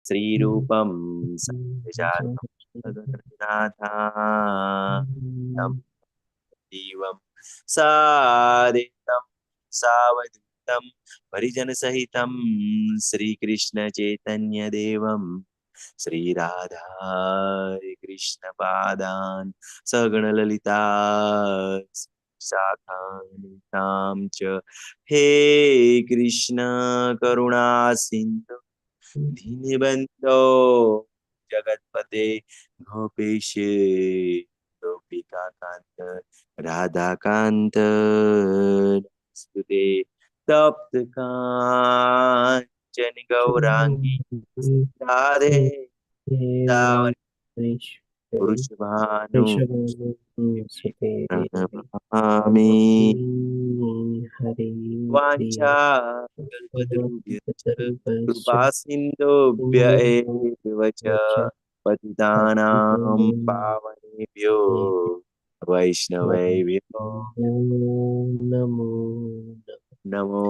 શ્રીરૂપમ સત્યજાતમ જીવમ સાદેતમ સાવધૂતમ પરિજન સહિતમ શ્રી કૃષ્ણ ચૈતન્ય દેવમ શ્રી રાધા કૃષ્ણ પાદાન સગણ લલિતા શાખામ ચ હે કૃષ્ણ કરુણા સિંધુ દીનબંધો જગતપતે ગોપેશ ગોપિકાકાંત રાધાકાંત સ્તુતે તપ્ત કાંચન ગૌરાંગી રાધે વૃષભાનુ પ્ರಣમામિ વાંఛા કલ્પતરુભ્યશ્ચ કૃપા સિંધુભ્ય એવ ચ પતિતાનાં પાવનેભ્યો વૈષ્ણવેભ્યો નમો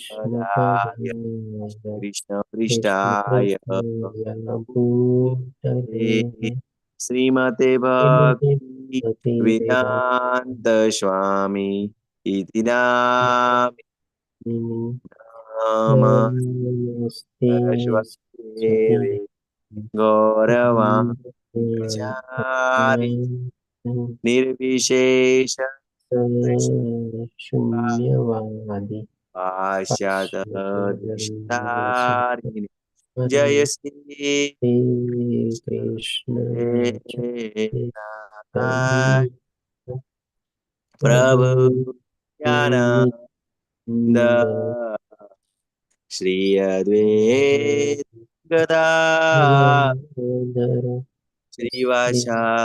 પદાય કૃષ્ણ પૃષ્ઠાય શ્રીમતે ભક્તિ વેદાંત સ્વામી ઇતિ નામે ગૌરવાચારી નિર્વિશેષ શૂન્યવાદી પાશ્ચાત્યતારિણી જય શ્રી કૃષ્ણ પ્રભુ જ્ઞાનંદ શ્રી અદ્વૈત ગદા શ્રીવાસા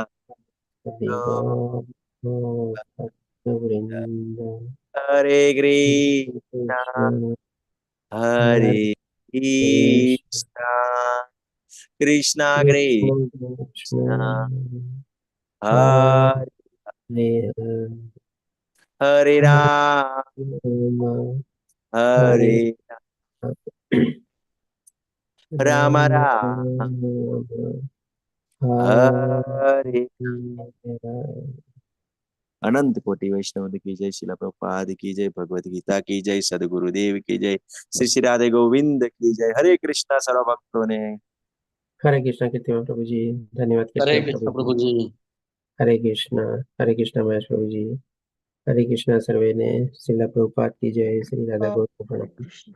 હરે કૃષ્ણ હરે કૃષ્ણ કૃષ્ણ કૃષ્ણ હરે રામ હરે રામ રામ હરે अनंत कोटि वैष्णव की जय, शिला प्रभुपाद की जय, भगवद गीता की जय, सदगुरुदेव की जय, श्री श्री राधे गोविंद की जय। हरे कृष्णा सर्व भक्तों ने हरे कृष्णा कहते हैं प्रभु जी, धन्यवाद कहते हैं प्रभु जी। हरे कृष्णा महेश प्रभु जी। हरे कृष्णा सर्वे ने, शिला प्रभुपाद की जय, श्री राधा गोविंद।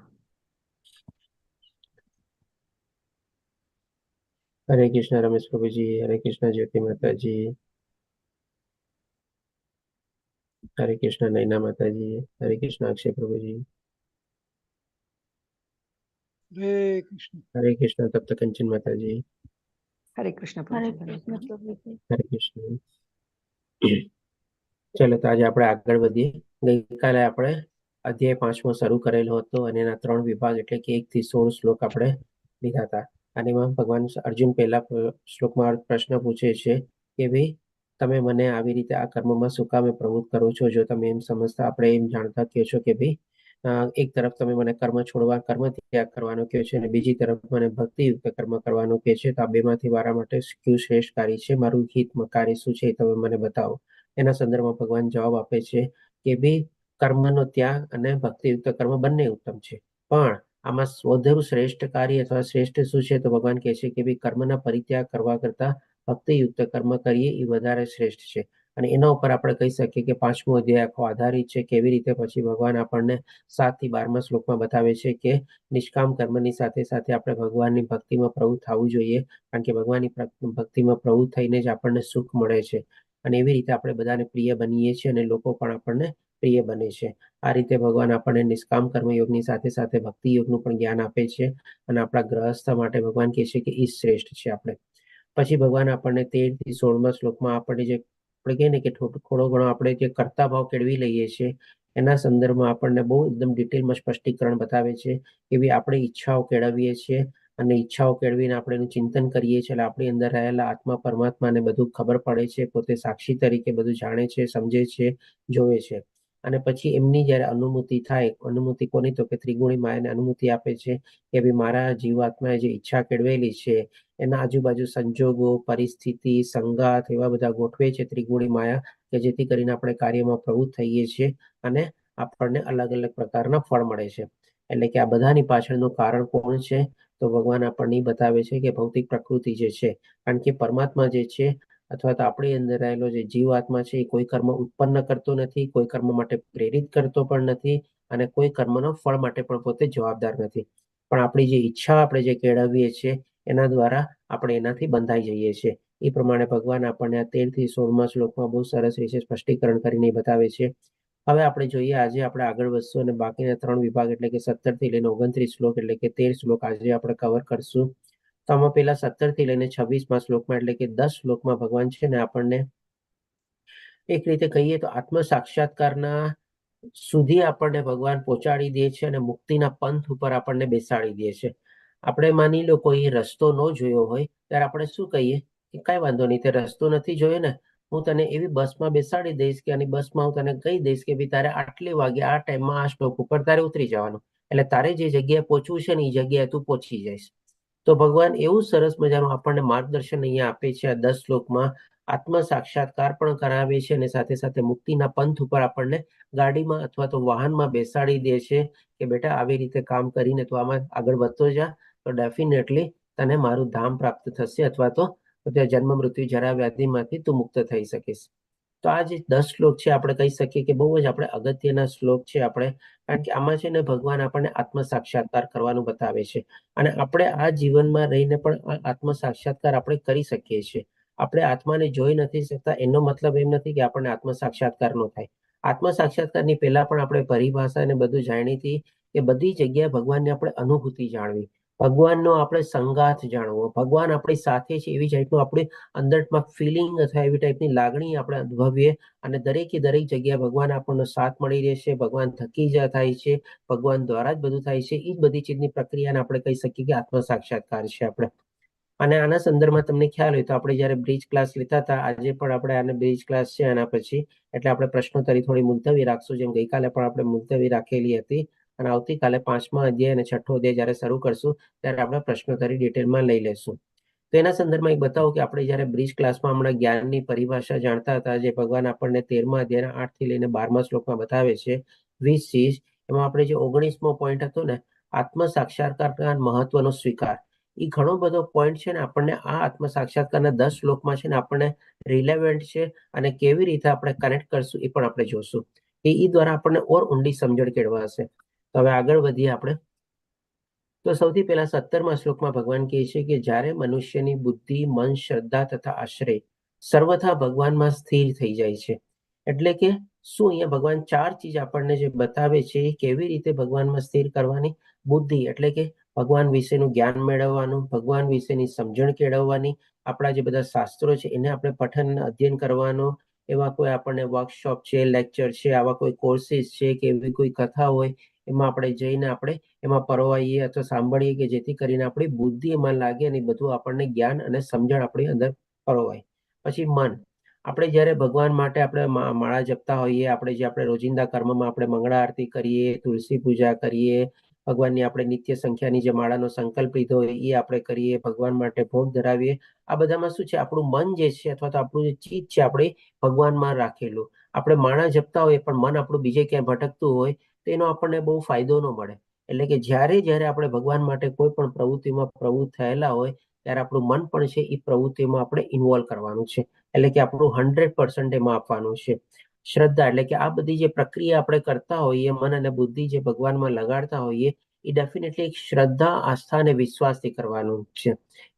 हरे कृष्णा रमेश प्रभु जी। हरे कृष्णा ज्योति माता जी। हरे कृष्णा नैना माता जी। हरे कृष्णा अक्षय प्रभु जी। हरे कृष्णा तप्त कंचन माता जी। हरे कृष्ण हरे कृष्ण। चलो तो आज આપણે આગળ વધીએ। ગઈકાલે આપણે અધ્યાય 5મો શરૂ કરેલો હતો અને એના 3 વિભાગ એટલે કે 1 થી 16 શ્લોક આપણે લીધા હતા। અને એમાં ભગવાન અર્જુન પહેલા શ્લોકમાં પ્રશ્ન પૂછે છે કે ભાઈ તમે મને આવી રીતે આ કર્મમાં શું કામે પ્રવૃત્ત કરો છો? જો તમે એમ સમજતા આપણે એમ જાણતા કહો છો કે ભાઈ એક તરફ તમે મને કર્મ છોડવા કર્મ ત્યાગ કરવાનો કહો છો અને બીજી તરફ મને ભક્તિયુક્ત કર્મ કરવાનું કહે છે, તો આ બેમાંથી મારા માટે કયું શ્રેષ્ઠ કાર્ય છે, મારું હિતમાં કાર્ય શું છે એ તમે મને બતાવો। એના સંદર્ભમાં ભગવાન જવાબ આપે છે કે ભાઈ કર્મનો ત્યાગ અને ભક્તિયુક્ત કર્મ બંને ઉત્તમ છે, પણ આમાં વધુ શ્રેષ્ઠ કાર્ય અથવા શ્રેષ્ઠ શું છે? તો ભગવાન કહે છે કે ભાઈ કર્મના પરિત્યાગ કરવા કરતા ભક્તિયુક્ત કર્મ કરીએ એ વધારે શ્રેષ્ઠ છે। અને એના ઉપર આપણે કહી શકીએ કે 5મો અધ્યાય આખો આધારિત છે। કેવી રીતે? પછી ભગવાન આપણને 7 થી 12મા શ્લોકમાં બતાવે છે કે નિષ્કામ કર્મની સાથે સાથે આપણે ભગવાનની ભક્તિમાં પ્રવૃત્ત થવું જોઈએ, કારણ કે ભગવાનની ભક્તિમાં પ્રવૃત્ત થઈને જ આપણને સુખ મળે છે અને એવી રીતે આપણે બધાને પ્રિય બનીએ છીએ અને લોકો પણ આપણને પ્રિય બને છે। આ રીતે ભગવાન આપણને નિષ્કામ કર્મયોગની સાથે સાથે ભક્તિ યોગનું પણ જ્ઞાન આપે છે અને આપણા ગ્રહસ્થ માટે ભગવાન કહે છે કે એ શ્રેષ્ઠ છે। આપણે પછી ભગવાન આપણને 13 થી 16મા શ્લોકમાં આપણે જે આપણે કહીએ ને કે થોડો ઘણો આપણે જે કરતા ભાવ કેળવી લઈએ છીએ એના સંદર્ભમાં આપણને બહુ એકદમ ડિટેલમાં સ્પષ્ટીકરણ બતાવે છે કે ભાઈ આપણે ઈચ્છાઓ કેળવીએ છીએ અને ઈચ્છાઓ કેળવીને આપણે એનું ચિંતન કરીએ છીએ એટલે આપણી અંદર રહેલા આત્મા પરમાત્માને બધું ખબર પડે છે, પોતે સાક્ષી તરીકે બધું જાણે છે, સમજે છે, જોવે છે। અને પછી એમની જ્યારે અનુમતિ થાય, અનુમતિ કોની? તો કે ત્રિગુણી માયાને અનુમતિ આપે છે કે ભાઈ મારા જીવાત્માએ જે ઈચ્છા કેળવેલી છે એના આજુબાજુ સંજોગો, પરિસ્થિતિ, સંગાત એવા બધા ગોઠવે છે ત્રિગુણી માયા, કે જેથી કરીને આપણે કાર્યમાં પ્રવૃત્ત થઈએ છીએ અને આપણને અલગ અલગ પ્રકારના ફળ મળે છે. એટલે કે આ બધાની પાછળનું કારણ કોણ છે? તો ભગવાન આપણને બતાવે છે કે ભૌતિક પ્રકૃતિ જે છે, કારણ કે પરમાત્મા જે છે અથવા તો આપણી અંદર રહેલો જે જીવાત્મા છે એ કોઈ કર્મ ઉત્પન્ન કરતો નથી, કોઈ કર્મ માટે પ્રેરિત કરતો પણ નથી અને કોઈ કર્મનો ફળ માટે પણ પોતે જવાબદાર નથી. પણ આપણી જે ઈચ્છા આપણે જે કેળવીએ છીએ એના દ્વારા આપણે એનાથી બંધાઈ જઈએ છીએ. એ પ્રમાણે ભગવાન આપણને આ 13 થી 16મા શ્લોકમાં બહુ સરસ રીતે સ્પષ્ટીકરણ કરીને બતાવે છે. હવે આપણે જોઈએ, આજે આપણે આગળ વધશું અને બાકીના 3 વિભાગ એટલે કે 17 થી લઈને 29 શ્લોક એટલે કે 13 શ્લોક આજે આપણે કવર કરશું. તો આમાં પેલા 17 થી લઈને 26મા શ્લોકમાં એટલે કે 10 શ્લોકમાં ભગવાન છે ને આપણને એક રીતે કહીએ તો આત્મ સાક્ષાત્કારના સુધી આપણને ભગવાન પહોંચાડી દે છે અને મુક્તિના પંથ ઉપર આપણને બેસાડી દે છે. આપણે માની લો કોઈ રસ્તો ન જોયો હોય ત્યારે આપણે શું કહીએ કે કઈ વાંધો નહીં, તે રસ્તો નથી જોયો ને, હું તને એવી બસમાં બેસાડી દઈશ કે આની બસમાં હું તને કહી દઈશ કે ભાઈ તારે આટલી વાગે આ ટાઈમમાં આ સ્ટોપ ઉપર તારે ઉતરી જવાનું, એટલે તારે જે જગ્યાએ પહોંચવું છે ને એ જગ્યાએ તું પહોંચી જઈશ. તો ભગવાન એવું સરસ મજાનું આપણને માર્ગદર્શન અહીંયા આપે છે આ 10 શ્લોકમાં. આત્મ સાક્ષાત્કાર પણ કરાવે છે અને સાથે સાથે મુક્તિના પંથ ઉપર આપણને ગાડીમાં અથવા તો વાહનમાં બેસાડી દે છે કે બેટા આવી રીતે કામ કરીને તું આમાં આગળ વધતો જા, તો ડેફિનેટલી તને મારું ધામ પ્રાપ્ત થશે અથવા તો જન્મ મૃત્યુ જરા વ્યાધિમાંથી તું મુક્ત થઈ શકીશ. તો આ જે 10 શ્લોક છે આપણે કહી શકીએ કે બહુ જ આપણે અગત્યના શ્લોક છે આપણે, કારણ કે આમાં છે ને ભગવાન આપણને આત્મ સાક્ષાત્કાર કરવાનું બતાવે છે અને આપણે આ જીવનમાં રહીને પણ આ આત્મ સાક્ષાત્કાર આપણે કરી શકીએ છીએ. આપણે આત્માને જોઈ નથી શકતા એનો મતલબ એમ નથી કે આપણને આત્મ સાક્ષાત્કાર ન થાય. આત્મ સાક્ષાત્કારની પહેલા પણ આપણે પરિભાષા અને બધું જાણી હતી કે બધી જગ્યાએ ભગવાનની આપણે અનુભૂતિ જાણવી, ભગવાનનો આપણે સંગાથ જાણવો, ભગવાન આપણી સાથે છે એવી જાતનું આપણે અંદરમાં ફિલિંગ અથવા એવી ટાઈપની લાગણી આપણે અનુભવીએ અને દરેકે દરેક જગ્યાએ ભગવાન આપણનો સાથ મળી રહેશે, ભગવાન થકી જ થાય છે, ભગવાન દ્વારા જ બધું થાય છે. એ જ બધી ચીજની પ્રક્રિયાને આપણે કહી શકીએ કે આત્મ સાક્ષાત્કાર છે આપણે. અને આના સંદર્ભમાં તમને ખ્યાલ હોય તો આપણે જ્યારે બ્રિજ ક્લાસ લેતા હતા, આજે પણ આપણે આને બ્રિજ ક્લાસ છે આના પછી, એટલે આપણે પ્રશ્નોત્તરી થોડી મુલતવી રાખશું, જેમ ગઈકાલે પણ આપણે મુલતવી રાખેલી હતી અને આવતીકાલે 5મા અધ્યાય અને 6ઠ્ઠો અધ્યાય જ્યારે શરૂ કરશું ત્યારે આપણે પ્રશ્નોત્તરી ડિટેલમાં લઈ લેશું. તો એના સંદર્ભમાં એક બતાવું કે આપણે જ્યારે બ્રિજ ક્લાસમાં હમણાં જ્ઞાનની પરિભાષા જાણતા હતા, જે ભગવાન આપણને 13મા અધ્યાયના 8 થી લઈને 12મા શ્લોકમાં બતાવે છે 20 ચીજ, એમાં આપણે જે 19મો પોઈન્ટ હતો ને આત્મ સાક્ષાત્કારના મહત્વનો સ્વીકાર, એ ઘણો બધો પોઈન્ટ છે ને આપણને આ આત્મ સાક્ષાત્કારના 10 શ્લોકમાં છે ને આપણને રિલેવન્ટ છે અને કેવી રીતે આપણે કનેક્ટ કરશું એ પણ આપણે જોશું. એ દ્વારા આપણને ઓર ઊંડી સમજણ કેળવાશે. તો હવે આગળ વધીએ આપણે. તો સૌથી પહેલા 17મા શ્લોકમાં ભગવાન કહે છે કે જ્યારે મનુષ્યની બુદ્ધિ, મન, શ્રદ્ધા તથા આશ્રય સર્વથા ભગવાનમાં સ્થિર થઈ જાય છે. એટલે કે શું? અહીંયા ભગવાન 4 ચીજ આપણને જે બતાવે છે એ કેવી રીતે ભગવાનમાં સ્થિર કરવાની. બુદ્ધિ એટલે કે ભગવાન વિશેનું જ્ઞાન મેળવવાનું, ભગવાન વિશેની સમજણ કેળવવાની, આપણા જે બધા શાસ્ત્રો છે એને આપણે પઠન અધ્યયન કરવાનો, એવા કોઈ આપણને વર્કશોપ છે, લેક્ચર છે, આવા કોઈ કોર્સિસ છે કે એવી કોઈ કથા હોય એમાં આપણે જઈને આપણે એમાં પરવાઈએ અથવા સાંભળીએ કે જેથી કરીને આપણી બુદ્ધિ એમાં લાગે અને બધું આપણને જ્ઞાન અને સમજણ આપણી અંદર પરવાય. પછી મન, આપણે જ્યારે ભગવાન માટે આપણે માળા જપતા હોઈએ, આપણે જે આપણે રોજિંદા કર્મમાં આપણે મંગળા આરતી કરીએ, તુલસી પૂજા કરીએ, ભગવાનની આપણે નિત્ય સંખ્યાની જે માળાનો સંકલ્પ લીધો હોય એ આપણે કરીએ, ભગવાન માટે ભોગ ધરાવીએ, આ બધામાં શું છે? આપણું મન જે છે અથવા તો આપણું જે ચિત્ત છે આપણે ભગવાનમાં રાખેલું. આપણે માળા જપતા હોઈએ પણ મન આપણું બીજે ક્યાંય ભટકતું હોય તો એનો આપણને બહુ ફાયદો ન મળે. એટલે કે જ્યારે આપણે ભગવાન માટે કોઈ પણ પ્રવૃત્તિમાં પ્રવૃત્ત થયેલા હોય ત્યારે આપણું મન પણ છે એ પ્રવૃત્તિમાં આપણે ઇન્વોલ્વ કરવાનું છે, એટલે કે આપણું 100% એમાં આપવાનું છે. શ્રદ્ધા એટલે કે આ બધી જે પ્રક્રિયા આપણે કરતા હોઈએ, મન અને બુદ્ધિ જે ભગવાનમાં લગાડતા હોઈએ, એ ડેફિનેટલી એક શ્રદ્ધા, આસ્થા અને વિશ્વાસથી કરવાનું છે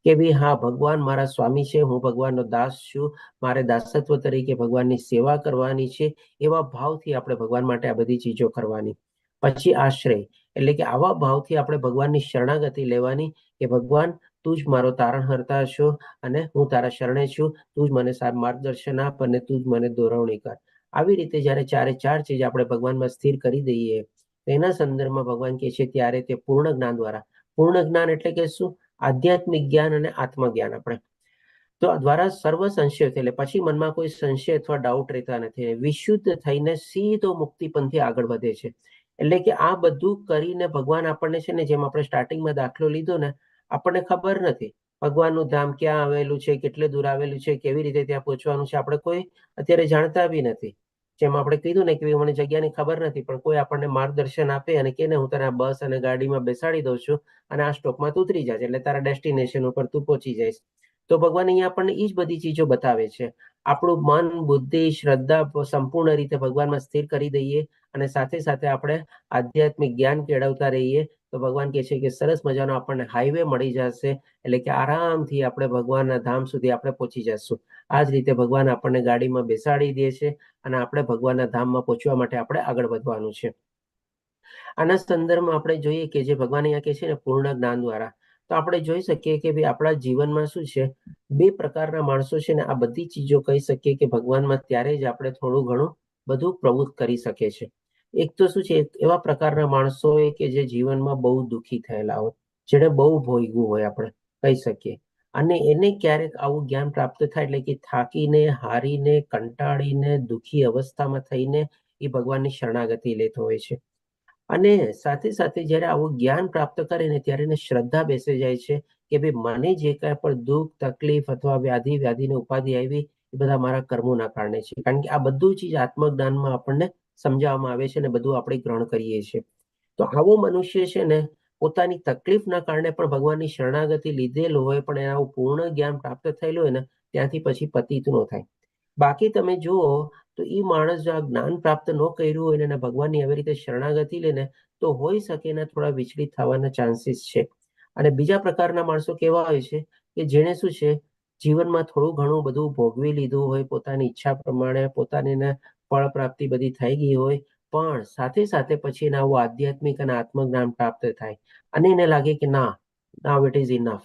કે ભાઈ હા, ભગવાન મારા સ્વામી છે, હું ભગવાનનો દાસ છું, મારે દાસત્વ તરીકે ભગવાનની સેવા કરવાની છે, એવા ભાવથી આપણે ભગવાન માટે આ બધી ચીજો કરવાની. પછી આશ્રય એટલે કે આવા ભાવથી આપણે ભગવાનની શરણાગતિ લેવાની કે ભગવાન તું જ મારો તારણહર્તા છો અને હું તારા શરણે છું, તું જ મને સારું માર્ગદર્શન આપ અને તું જ મને દોરવણી કર. આવી રીતે જ્યારે 4 ચીજ આપણે ભગવાનમાં સ્થિર કરી દઈએ તેના સંદર્ભમાં ભગવાન કહે છે ત્યારે તે પૂર્ણ જ્ઞાન દ્વારા, પૂર્ણ જ્ઞાન એટલે કે શું? આધ્યાત્મિક જ્ઞાન અને આત્મજ્ઞાન. આપણે તો આ દ્વારા સર્વ સંશય એટલે પછી મનમાં કોઈ સંશય અથવા ડાઉટ રહેતા નથી. વિશુદ્ધ થઈને સીધો મુક્તિ પંથે આગળ વધે છે. એટલે કે આ બધું કરીને ભગવાન આપણને છે ને, જેમ આપણે સ્ટાર્ટિંગમાં દાખલો લીધો ને, આપણને ખબર નથી ભગવાનનું ધામ ક્યાં આવેલું છે, કેટલે દૂર આવેલું છે, કેવી રીતે ત્યાં પહોંચવાનું છે, આપણે કોઈ અત્યારે જાણતા બી નથી. જેમ આપણે કીધું ને કે મને જગ્યાની ખબર નથી, પણ કોઈ આપણને માર્ગદર્શન આપે અને કે હું તને આ બસ અને ગાડીમાં બેસાડી દઉં છું અને આ સ્ટોપમાં તું ઉતરી જાય એટલે તારા ડેસ્ટિનેશન ઉપર તું પહોંચી જઈશ. તો ભગવાન અહીંયા આપણને એ જ બધી ચીજો બતાવે છે. આપણું મન, બુદ્ધિ, શ્રદ્ધા સંપૂર્ણ રીતે ભગવાનમાં સ્થિર કરી દઈએ અને સાથે સાથે આપણે આધ્યાત્મિક જ્ઞાન કેળવતા રહીએ તો ભગવાન કહે છે કે સરસ મજાનો આપણને હાઈવે મળી જશે. એટલે કે આરામથી આપણે ભગવાનના ધામ સુધી આપણે પહોંચી જશું. આ જ રીતે ભગવાન આપણને ગાડીમાં બેસાડી દે છે અને આપણે ભગવાનના ધામમાં પહોંચવા માટે આપણે આગળ વધવાનું છે. આના સંદર્ભમાં આપણે જોઈએ કે જે ભગવાન અહીંયા કહે છે ને, પૂર્ણ જ્ઞાન દ્વારા, તો આપણે જોઈ શકીએ કે ભાઈ આપણા જીવનમાં શું છે, બે પ્રકારના માણસો છે ને, આ બધી ચીજો કહી શકીએ કે ભગવાનમાં ત્યારે જ આપણે થોડું ઘણું બધું પ્રવૃત્ત કરી શકે છે. એક તો શું છે, એવા પ્રકારના માણસો હોય કે જે જીવનમાં બહુ દુઃખી થયેલા હોય, જેને બહુ ભોગવું હોય આપણે કહી શકીએ, અને એને ક્યારેક આવું જ્ઞાન પ્રાપ્ત થાય એટલે કે થાકીને, હારીને, કંટાળીને, દુઃખી અવસ્થામાં થઈને એ ભગવાનની શરણાગતિ લેતો હોય છે. અને સાથે સાથે જ્યારે આવું જ્ઞાન પ્રાપ્ત કરે ને ત્યારે એને શ્રદ્ધા બેસી જાય છે કે ભાઈ મને જે કાંઈ પણ દુઃખ, તકલીફ અથવા વ્યાધિને ઉપાધિ આવી એ બધા મારા કર્મોના કારણે છે. કારણ કે આ બધું ચીજ આત્મજ્ઞાનમાં આપણને સમજાવવામાં આવે છે અને બધું આપણે ગ્રહણ કરીએ છીએ. તો આવો મનુષ્ય છે ને, પોતાની તકલીફના કારણે પણ ભગવાનની શરણાગતિ લીધેલો હોય, પણ એના પૂર્ણ જ્ઞાન પ્રાપ્ત થયેલું હોય ને, ત્યાંથી પછી પતિત ન થાય. બાકી તમે જુઓ તો એ માણસ જો આ જ્ઞાન પ્રાપ્ત ન કર્યું હોય ને ભગવાનની આવી રીતે શરણાગતિ લે ને, તો હોઈ શકે ને થોડા વિચલિત થવાના ચાન્સીસ છે. અને બીજા પ્રકારના માણસો કેવા હોય છે કે જેને શું છે, જીવનમાં થોડું ઘણું બધું ભોગવી લીધું હોય, પોતાની ઈચ્છા પ્રમાણે પોતાની ફળ પ્રાપ્તિ બધી થઈ ગઈ હોય, પણ સાથે સાથે પછી એને આવું આધ્યાત્મિક અને આત્મજ્ઞાન પ્રાપ્ત થાય અને એને લાગે કે ના, નાઉ ઇટ ઇઝ ઇનફ,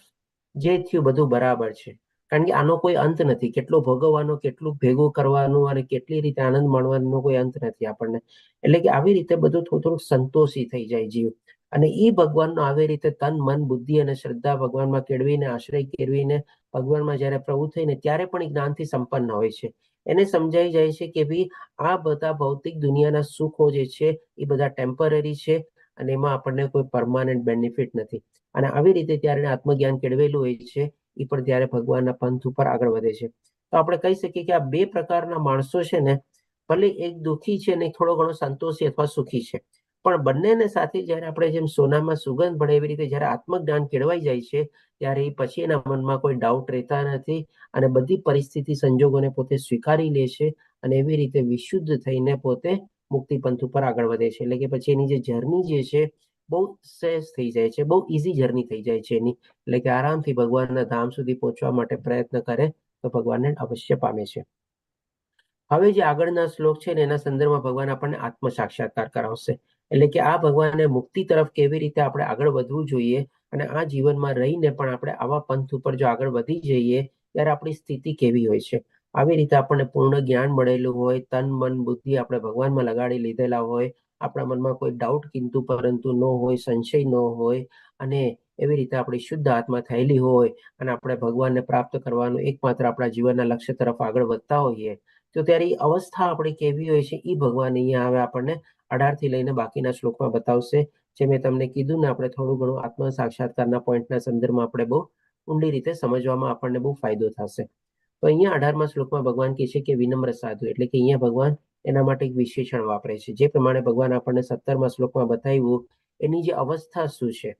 જે થયું બધું બરાબર છે. કારણ કે આનો કોઈ અંત નથી. કેટલું ભોગવવાનો, કેટલું ભેગું કરવાનું અને કેટલી રીતે આનંદ માણવાનો કોઈ અંત નથી આપણને. એટલે કે આવી રીતે બધું થોડું સંતોષી થઈ જાય જીવ. અને એ ભગવાનનો આવી રીતે તન, મન, બુદ્ધિ અને શ્રદ્ધા ભગવાનમાં કેળવીને, આશ્રય કેળવીને ભગવાનમાં જ્યારે પ્રવૃત્ત થઈને ત્યારે પણ એ જ્ઞાનથી સંપન્ન હોય છે. એને સમજાઈ જાય છે કે ભાઈ આ બધા ભૌતિક દુનિયાના સુખો જે છે એ બધા ટેમ્પરરી છે અને એમાં આપણને કોઈ પરમાનન્ટ બેનિફિટ નથી. અને આવી રીતે ત્યારે આત્મજ્ઞાન કેળવેલું હોય છે એ પણ ત્યારે ભગવાનના પંથ ઉપર આગળ વધે છે. તો આપણે કહી શકીએ કે આ બે પ્રકારના માણસો છે ને, ભલે એક દુઃખી છે ને થોડો ઘણો સંતોષી અથવા સુખી છે, પણ બંનેને સાથે જ્યારે આપણે જેમ સોનામાં સુગંધ ભળે એવી રીતે જ્યારે આત્મજ્ઞાન કેળવાઈ જાય છે ત્યારે પછી એના મનમાં કોઈ ડાઉટ રહેતા નથી અને બધી પરિસ્થિતિ, સંજોગોને પોતે સ્વીકારી લે છે અને એવી રીતે વિશુદ્ધ થઈને પોતે મુક્તિ પંથ ઉપર આગળ વધે છે. એટલે કે પછી એની જે જર્ની જે છે બહુ સહેજ થઈ જાય છે, બહુ ઇઝી જર્ની થઈ જાય છે એની. એટલે કે આરામથી ભગવાનના ધામ સુધી પહોંચવા માટે પ્રયત્ન કરે તો ભગવાનને અવશ્ય પામે છે. હવે જે આગળના શ્લોક છે ને એના સંદર્ભમાં ભગવાન આપણને આત્મ સાક્ષાત્કાર કરાવશે. એટલે કે આ ભગવાનને મુક્તિ તરફ કેવી રીતે આપણે આગળ વધવું જોઈએ અને આ જીવનમાં રહીને પણ આપણે આવા પંથ ઉપર જો આગળ વધી જઈએ ત્યારે આપણી સ્થિતિ કેવી હોય છે. આવી રીતે આપણને પૂર્ણ જ્ઞાન મળેલું હોય, તન, મન, બુદ્ધિ આપણે ભગવાનમાં લગાડી લીધેલા હોય, આપણા મનમાં કોઈ ડાઉટ કિંતુ પરંતુ ન હોય, સંશય ન હોય અને એવી રીતે આપણી શુદ્ધ આત્મા થયેલી હોય અને આપણે ભગવાનને પ્રાપ્ત કરવાનું એકમાત્ર આપણા જીવનના લક્ષ્ય તરફ આગળ વધતા હોઈએ, તો ત્યારે એ અવસ્થા આપણી કેવી હોય છે એ ભગવાન અહીંયા આવે આપણને 18 થી લઈને બાકીના શ્લોકમાં બતાવશે. જે મેં તમને કીધું ને, આપણે થોડું ઘણું આત્મ સાક્ષાત્કારના પોઈન્ટના સંદર્ભમાં આપણે બહુ ઊંડી રીતે સમજવામાં આપણને બહુ ફાયદો થશે. તો અહીંયા 18મા શ્લોકમાં ભગવાન કહે છે કે વિનમ્ર સાધુ, એટલે કે અહીંયા ભગવાન એના માટે એક વિશેષણ વાપરે છે. જે પ્રમાણે ભગવાન આપણને 17મા શ્લોકમાં બતાવ્યું એની જે અવસ્થા શું છે,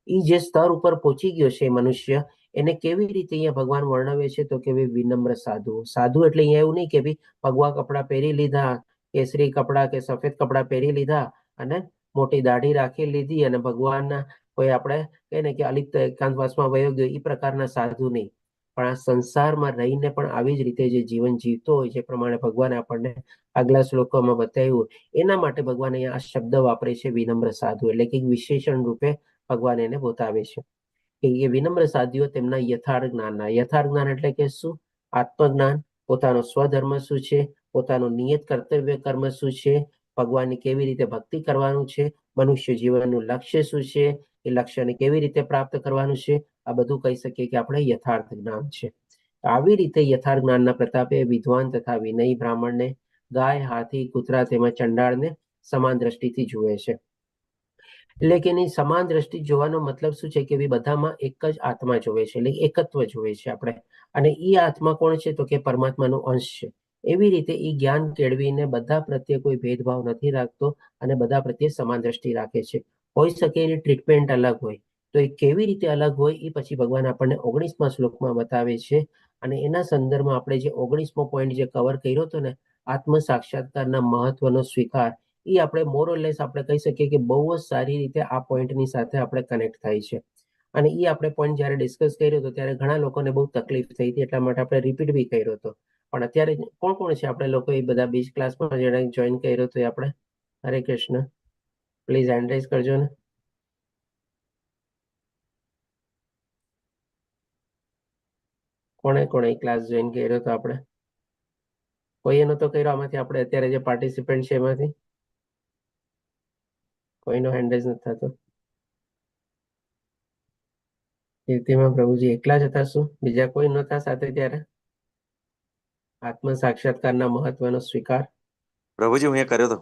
એ જે સ્તર ઉપર પહોંચી ગયો છે મનુષ્ય, એને કેવી રીતે અહીંયા ભગવાન વર્ણવે છે તો કે વિનમ્ર સાધુ. સાધુ એટલે અહીંયા એવું નહીં કે ભાઈ ભગવા કપડાં પહેરી લીધા, કેસરી કપડાં કે સફેદ કપડાં પહેરી લીધા અને મોટી દાઢી રાખી લીધી અને ભગવાનના કોઈ આપણે કહે ને કે અલિપ્ત એકાંતવાસમાં વયો ગયો એ પ્રકારના સાધુ નહીં, પણ આ સંસારમાં રહીને પણ આવી જ રીતે જે જીવન જીવતો હોય જે પ્રમાણે ભગવાને આપણને આગલા શ્લોકોમાં બતાવ્યું, એના માટે ભગવાન અહીંયા આ શબ્દ વાપરે છે વિનમ્ર સાધુ. એટલે કે વિશેષણ રૂપે ભગવાન એને બતાવે છે કે એ વિનમ્ર સાધુઓ તેમના યથાર્થ જ્ઞાન એટલે કે શું? આત્મજ્ઞાન, પોતાનો સ્વધર્મ શું છે, પોતાનું નિયત કર્તવ્ય કર્મ શું છે, ભગવાનની કેવી રીતે ભક્તિ કરવાનું છે, મનુષ્ય જીવનનું લક્ષ્ય શું છે, એ લક્ષ્યને કેવી રીતે પ્રાપ્ત કરવાનું છે, આ બધું કહી શકીએ કે આપણે યથાર્થ જ્ઞાન છે. આવી રીતે યથાર્થ જ્ઞાનના પ્રતાપે વિદ્વાન તથા વિનયી બ્રાહ્મણને ગાય, હાથી, કૂતરા તેમજ ચંડાળને સમાન દ્રષ્ટિથી જુએ છે. એટલે કે એની સમાન દ્રષ્ટિ જોવાનો મતલબ શું છે કે બધામાં એક જ આત્મા જોવે છે, એટલે એકત્વ જોવે છે આપણે. અને એ આત્મા કોણ છે? તો કે પરમાત્માનો અંશ છે. એવી રીતે એ જ્ઞાન કેળવીને બધા પ્રત્યે કોઈ ભેદભાવ નથી રાખતો અને બધા પ્રત્યે સમાન દ્રષ્ટિ રાખે છે. હોઈ શકે એની ટ્રીટમેન્ટ અલગ હોય, તો એ કેવી રીતે અલગ હોય એ પછી ભગવાન આપણને 19મા શ્લોકમાં બતાવે છે. અને એના સંદર્ભમાં આપણે જે 19મો પોઈન્ટ જે કવર કર્યો હતો ને, આત્મ સાક્ષાત્કારના મહત્વનો સ્વીકાર, એ આપણે મોરલેસ આપણે કહી શકીએ કે બહુ જ સારી રીતે આ પોઈન્ટની સાથે આપણે કનેક્ટ થાય છે. અને એ આપણે પોઈન્ટ જ્યારે ડિસ્કસ કર્યો હતો ત્યારે ઘણા લોકોને બહુ તકલીફ થઈ હતી, એટલા માટે આપણે રિપીટ બી કર્યો હતો. પણ અત્યારે કોણ કોણ છે આપણે લોકો એ બધા બીજ ક્લાસમાં જેને જોઈન કર્યો હતો? આપણે હરે કૃષ્ણ, પ્લીઝ હેન્ડ રેઝ કરજો ને. કોણે ક્લાસ જોઈન કર્યો હતો? આપણે કોઈએ નતો કર્યો આમાંથી? આપણે અત્યારે જે પાર્ટિસિપન્ટ છે એમાંથી કોઈનો હેન્ડ રેઝ નથી થતો. કીર્તિમાં પ્રભુજી એકલા જ હતા શું? બીજા કોઈ નહોતા સાથે ત્યારે? આત્મ સાક્ષાત્કારના મહત્વનો સ્વીકાર. પ્રભુજી હું એ કર્યો હતો.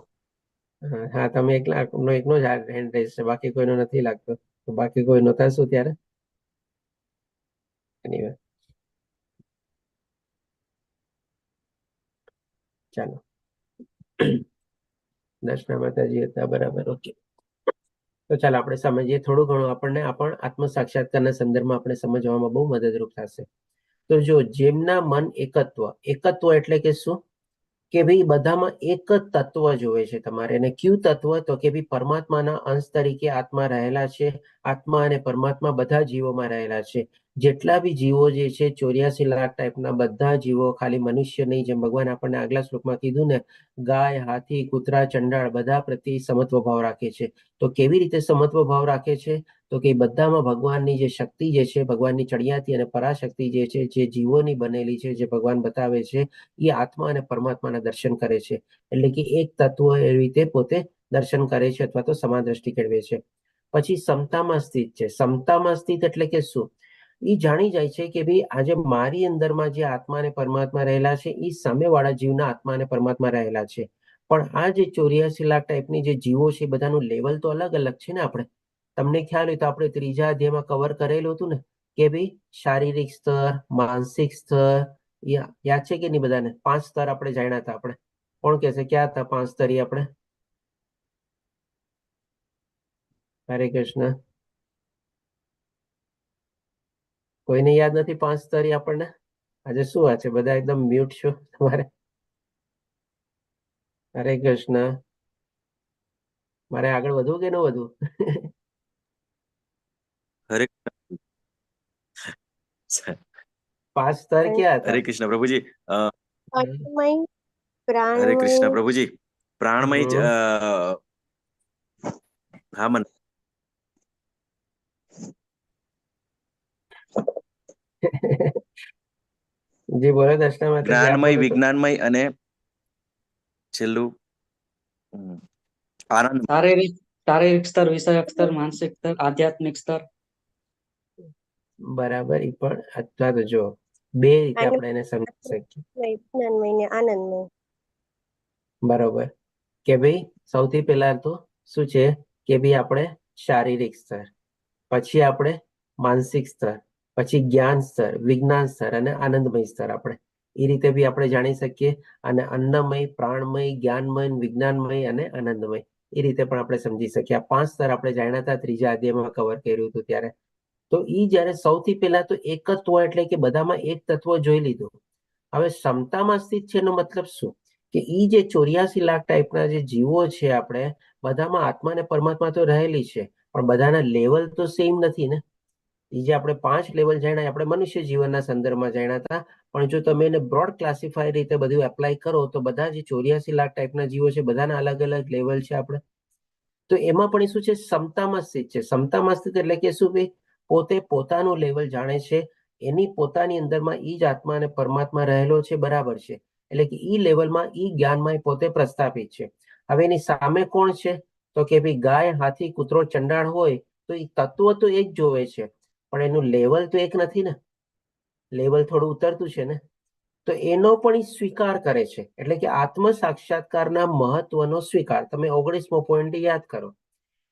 હા, તમે એકનો જ હેન્ડ રેઝ છે, બાકી કોઈનો નથી લાગતો. તો બાકી કોઈ નહોતા શું ત્યારે? Anyway. ચાલો. દર્શના માતાજી હતા, બરાબર, ઓકે. તો ચાલો આપણે સમજીએ થોડું ઘણું. આપણને આત્મ સાક્ષાત્કારના સંદર્ભમાં આપણે સમજવામાં બહુ મદદરૂપ થશે. તો જો જેમના મન એકત્વ એટલે કે શું? કે ભાઈ બધામાં એક જ તત્વ જોવે છે તમારે. અને કયું તત્વ? તો કે ભાઈ પરમાત્માના અંશ તરીકે આત્મા રહેલા છે. આત્મા અને પરમાત્મા બધા જીવોમાં રહેલા છે. જેટલા બી જીવો જે છે 84 લાખ ટાઈપના બધા જીવો, ખાલી મનુષ્ય નહીં. જેમ ભગવાન આપણને આગલા શ્લોકમાં કીધું ને, ગાય, હાથી, કૂતરા, ચંડાળ બધા પ્રત્યે સમત્વ ભાવ રાખે છે. તો કેવી રીતે સમત્વ ભાવ રાખે છે? તો કે બધામાં ભગવાનની જે શક્તિ જે છે, ભગવાનની ચડિયાતી અને પરાશક્તિ જે છે, જે જીવોની બનેલી છે, જે ભગવાન બતાવે છે, એ આત્મા અને પરમાત્માના દર્શન કરે છે. એટલે કે એક તત્વ એવી રીતે પોતે દર્શન કરે છે અથવા તો સમાન દ્રષ્ટિ કેળવે છે. પછી સમતામાં સ્થિત છે. સમતામાં સ્થિત એટલે કે શું? એ જાણી જાય છે કે ભાઈ આજે મારી અંદરમાં જે આત્મા અને પરમાત્મા રહેલા છે, એ સામેવાળા જીવના આત્મા અને પરમાત્મા રહેલા છે. પણ આ જે 84 લાખ ટાઈપની જે જીવો છે, બધાનું લેવલ તો અલગ અલગ છે ને. આપણે તમને ખ્યાલ હોય તો આપણે 3જા અધ્યાયમાં કવર કરેલું હતું ને કે ભાઈ શારીરિક સ્તર, માનસિક સ્તર, યાદ છે કે નહીં બધાને? 5 સ્તર આપણે જાણ્યા હતા. આપણે કોણ કહેશે ક્યાં હતા 5 સ્તર? આપણે હરે કૃષ્ણ, કોઈને યાદ નથી 5 સ્તર આપણને? આજે શું વાત છે, બધા એકદમ મ્યુટ છો તમારે? હરે કૃષ્ણ, મારે આગળ વધવું કે ન વધવું? હરે 5 સ્તર ક્યાં હતા? હરે કૃષ્ણ પ્રભુજી. અન્નમય, હરે કૃષ્ણ પ્રાણમય, પ્રભુજી. પ્રાણમય જ, હા મન જી બોલો દર્શના માતાજી, આપ જ્ઞાનમય, બોલો તો. વિજ્ઞાનમય અને છેલ્લું આનંદ. શારીરિક સ્તર, વિષયક સ્તર, માનસિક સ્તર, આધ્યાત્મિક સ્તર. બરાબર. ઈ પણ અથવા તો જો બે રીતે આપણે એને સમજી શકીએ. વિજ્ઞાનમય ને આનંદમય. બરોબર. કે ભાઈ સૌથી પહેલા તો શું છે કે ભાઈ આપણે શારીરિક સ્તર, પછી આપણે માનસિક સ્તર, પછી જ્ઞાન સ્તર, વિજ્ઞાન સ્તર અને આનંદમય સ્તર. આપણે એ રીતે બી આપણે જાણી શકીએ. અને અન્નમય, પ્રાણમય, જ્ઞાનમય, વિજ્ઞાનમય અને આનંદમય, એ રીતે પણ આપણે સમજી શકીએ. આ 5 સ્તર આપણે જાણ્યા હતા 3જા અધ્યાયમાં કવર કર્યું હતું ત્યારે. તો ઈ જ્યારે સૌથી પહેલા તો એકત્વ એટલે કે બધામાં એક તત્વ જોઈ લીધું. હવે સમતામાં સ્થિત છે એનો મતલબ શું? કે ઈ જે 84 લાખ ટાઈપના જે જીવો છે, આપણે બધામાં આત્મા અને પરમાત્મા તો રહેલી છે, પણ બધાના લેવલ તો સેમ નથી ને. એ જે આપણે 5 લેવલ જાણ્યા, આપણે મનુષ્ય જીવનના સંદર્ભમાં જાણ્યા હતા. પણ જો તમે એને બ્રોડ ક્લાસિફાય રીતે બધું એપ્લાય કરો તો બધા જે 84 લાખ ટાઈપના જીવો છે, બધાના અલગ અલગ લેવલ છે. આપણે તો એમાં પણ શું છે? સમતામાં સ્થિત છે. સમતામાં સ્થિત એટલે કે શું ભાઈ? પોતે પોતાનું લેવલ જાણે છે, એની પોતાની અંદરમાં ઈ જ આત્મા અને પરમાત્મા રહેલો છે, બરાબર છે. એટલે કે ઈ લેવલમાં ઈ જ્ઞાનમાં પોતે પ્રસ્થાપિત છે. હવે એની સામે કોણ છે? તો કે ભાઈ ગાય, હાથી, કૂતરો, ચંડાળ હોય તો એ તત્વ તો એક જોવે છે, પણ એનું લેવલ તો એક નથી ને. લેવલ થોડું ઉતરતું છે ને, તો એનો પણ ઈ સ્વીકાર કરે છે. એટલે કે આત્મ સાક્ષાત્કારના મહત્વનો સ્વીકાર. તમે 19મો પોઈન્ટ યાદ કરો.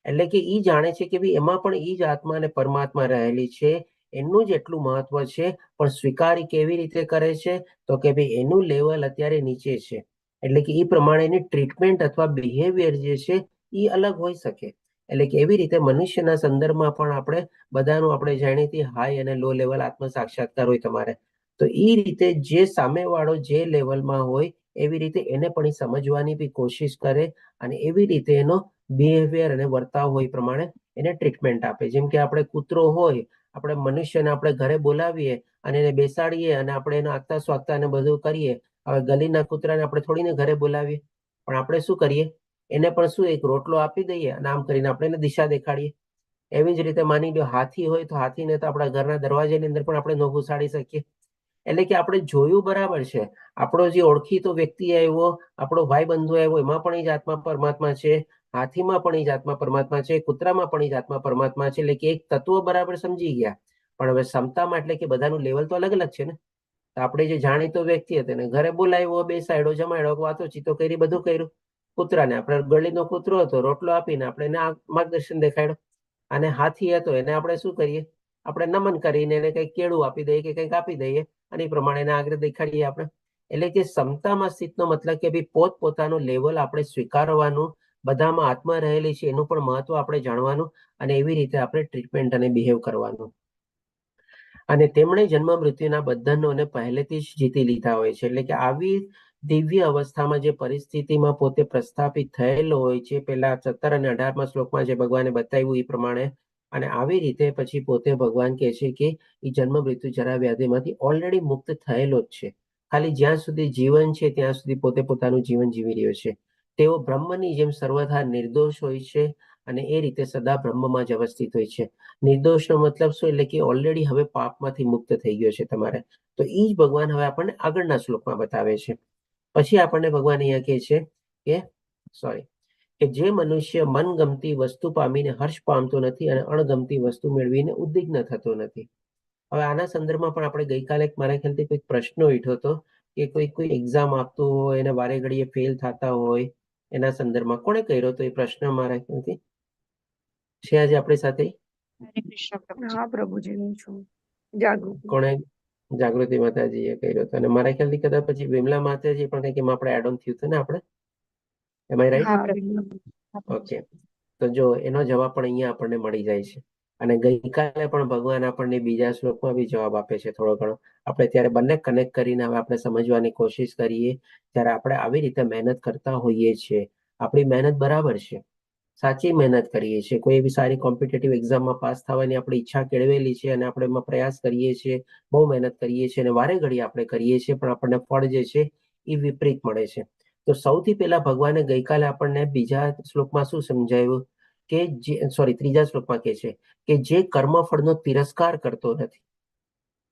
એટલે કે ઈ જાણે છે કે ભાઈ એમાં પણ ઈ જ આત્મા અને પરમાત્મા રહેલી છે, એનું જ એટલું મહત્વ છે, પણ સ્વીકાર ઈ કેવી રીતે કરે છે? તો કે ભાઈ એનું લેવલ અત્યારે નીચે છે, એટલે કે ઈ પ્રમાણેની ટ્રીટમેન્ટ અથવા બિહેવિયર જે છે ઈ અલગ હોઈ શકે. એટલે કે એવી રીતે મનુષ્યના સંદર્ભમાં પણ આપણે બધાનું આપણે જાણીતી હાઈ અને લો લેવલ આત્મ સાક્ષાત્કાર હોય તમારે. તો ઈ રીતે જે સામેવાળો જે લેવલમાં હોય એવી રીતે એને પણ ઈ સમજવાની બી કોશિશ કરે, અને એવી રીતે એનો બિહેવિયર અને વર્તાવ હોય એ પ્રમાણે એને ટ્રીટમેન્ટ આપે. જેમ કે આપણે કૂતરો હોય, આપણે મનુષ્યને આપણે ઘરે બોલાવીએ અને એને બેસાડીએ અને આપણે એનો આગતા સ્વાગતા અને બધું કરીએ. હવે ગલીના કૂતરાને આપણે થોડીને ઘરે બોલાવીએ, પણ આપણે શું કરીએ? એને પણ શું એક રોટલો આપી દઈએ અને આમ કરીને આપણે એને દિશા દેખાડીએ. એવી જ રીતે માની લો હાથી હોય તો હાથીને તો આપણા ઘરના દરવાજાની અંદર પણ આપણે ન ઘુસાડી શકીએ. એટલે કે આપણે જોયું બરાબર છે, આપણો જે ઓળખીતો વ્યક્તિ આવ્યો, આપણો ભાઈ બંધુ આવ્યો, એમાં પણ એ જ આત્મા પરમાત્મા છે, હાથીમાં પણ એ જ આત્મા પરમાત્મા છે, કૂતરામાં પણ એ જ આત્મા પરમાત્મા છે. એટલે કે એક તત્વ બરાબર સમજી ગયા. પણ હવે ક્ષમતામાં એટલે કે બધાનું લેવલ તો અલગ અલગ છે ને. તો આપણે જે જાણીતો વ્યક્તિ હતો એને ઘરે બોલાવ્યો, બેસાડ્યો, જમાડ્યો, વાતો ચીતો કરી, બધું કર્યું. કૂતરાને આપણે ગળીનો કૂતરો હતો, રોટલો આપીને આપણે એને માર્ગદર્શન દેખાડ્યો. અને હાથી હતો એને આપણે શું કરીએ? આપણે નમન કરીને એને કંઈક કેળું આપી દઈએ કે કંઈક આપી દઈએ, અને એ પ્રમાણે એને આગળ દેખાડીએ આપણે. એટલે કે ક્ષમતામાં સ્થિતનો મતલબ કે ભાઈ પોતપોતાનું લેવલ આપણે સ્વીકારવાનું, બધામાં આત્મા રહેલી છે એનું પણ મહત્વ આપણે જાણવાનું, અને એવી રીતે આપણે ટ્રીટમેન્ટ અને બિહેવ કરવાનું. અને તેમણે જન્મ મૃત્યુના બંધનોને પહેલેથી જ જીતી લીધા હોય છે. એટલે કે આવી દિવ્ય અવસ્થામાં જે પરિસ્થિતિમાં પોતે પ્રસ્થાપિત થયેલો હોય છે, પેલા 17 અને 18મા શ્લોકમાં જે ભગવાને બતાવ્યું એ પ્રમાણે, અને આવી રીતે પછી પોતે ભગવાન કહે છે કે એ જન્મ મૃત્યુ જરા વ્યાધિમાંથી ઓલરેડી મુક્ત થયેલો જ છે. ખાલી જ્યાં સુધી જીવન છે ત્યાં સુધી પોતે પોતાનું જીવન જીવી રહ્યો છે. તેઓ બ્રહ્મની જેમ સર્વથા નિર્દોષ હોય છે, અને એ રીતે સદા બ્રહ્મમાં જ અવસ્થિત હોય છે. નિર્દોષનો મતલબ શું? એટલે કે ઓલરેડી હવે પાપમાંથી મુક્ત થઈ ગયો છે તમારે. તો એ જ ભગવાન હવે આપણને આગળના શ્લોકમાં બતાવે છે. પછી આપણને ભગવાન અહીંયા કહે છે કે જે મનુષ્ય મનગમતી વસ્તુ પામીને હર્ષ પામતો નથી અને અણગમતી વસ્તુ મેળવીને ઉદ્વિગ્ન થતો નથી. હવે આના સંદર્ભમાં પણ આપણે ગઈકાલે મારા ખ્યાલથી કોઈ પ્રશ્ન ઉઠ્યો હતો કે કોઈ એક્ઝામ આપતું હોય અને વારે ઘડીએ ફેલ થતા હોય, એના સંદર્ભમાં કોણે કર્યો હતો એ પ્રશ્ન? મારા ખ્યાલથી છે આજે આપણી સાથે હરે કૃષ્ણ પ્રભુજી. હા પ્રભુજી, હું છું જાગૃતિ. કોણે? જાગૃતિ માતાજીએ કર્યો હતો. અને મારા ખ્યાલથી કદાચ પછી વિમલા માતાજી પણ કંઈક એમાં આપણે એડ ઓન થયું હતું ને આપણે, એમ આઈ રાઈટ? હા વિમલા. ઓકે, તો જો એનો જવાબ પણ અહીંયા આપણને મળી જાય છે. અને ગઈકાલે પણ ભગવાન આપણને બીજા શ્લોકમાં બી જવાબ આપે છે થોડો ઘણો. આપણે ત્યારે બંને કનેક્ટ કરીને હવે આપણે સમજવાની કોશિશ કરીએ. ત્યારે આપણે આવી રીતે મહેનત કરતા હોઈએ છીએ, આપણી મહેનત બરાબર છે, સાચી મહેનત કરીએ છીએ, કોઈ એવી સારી કોમ્પિટિટિવ એક્ઝામમાં પાસ થવાની આપણી ઈચ્છા કેળવેલી છે અને આપણે એમાં પ્રયાસ કરીએ છીએ, બહુ મહેનત કરીએ છીએ અને વારે ઘડી આપણે કરીએ છીએ, પણ આપણને ફળ જે છે એ વિપરીત મળે છે. તો સૌથી પહેલા ભગવાને ગઈકાલે આપણને બીજા શ્લોકમાં શું સમજાવ્યું કે ત્રીજા શ્લોકમાં કહે છે કે જે કર્મફળનો તિરસ્કાર કરતો નથી.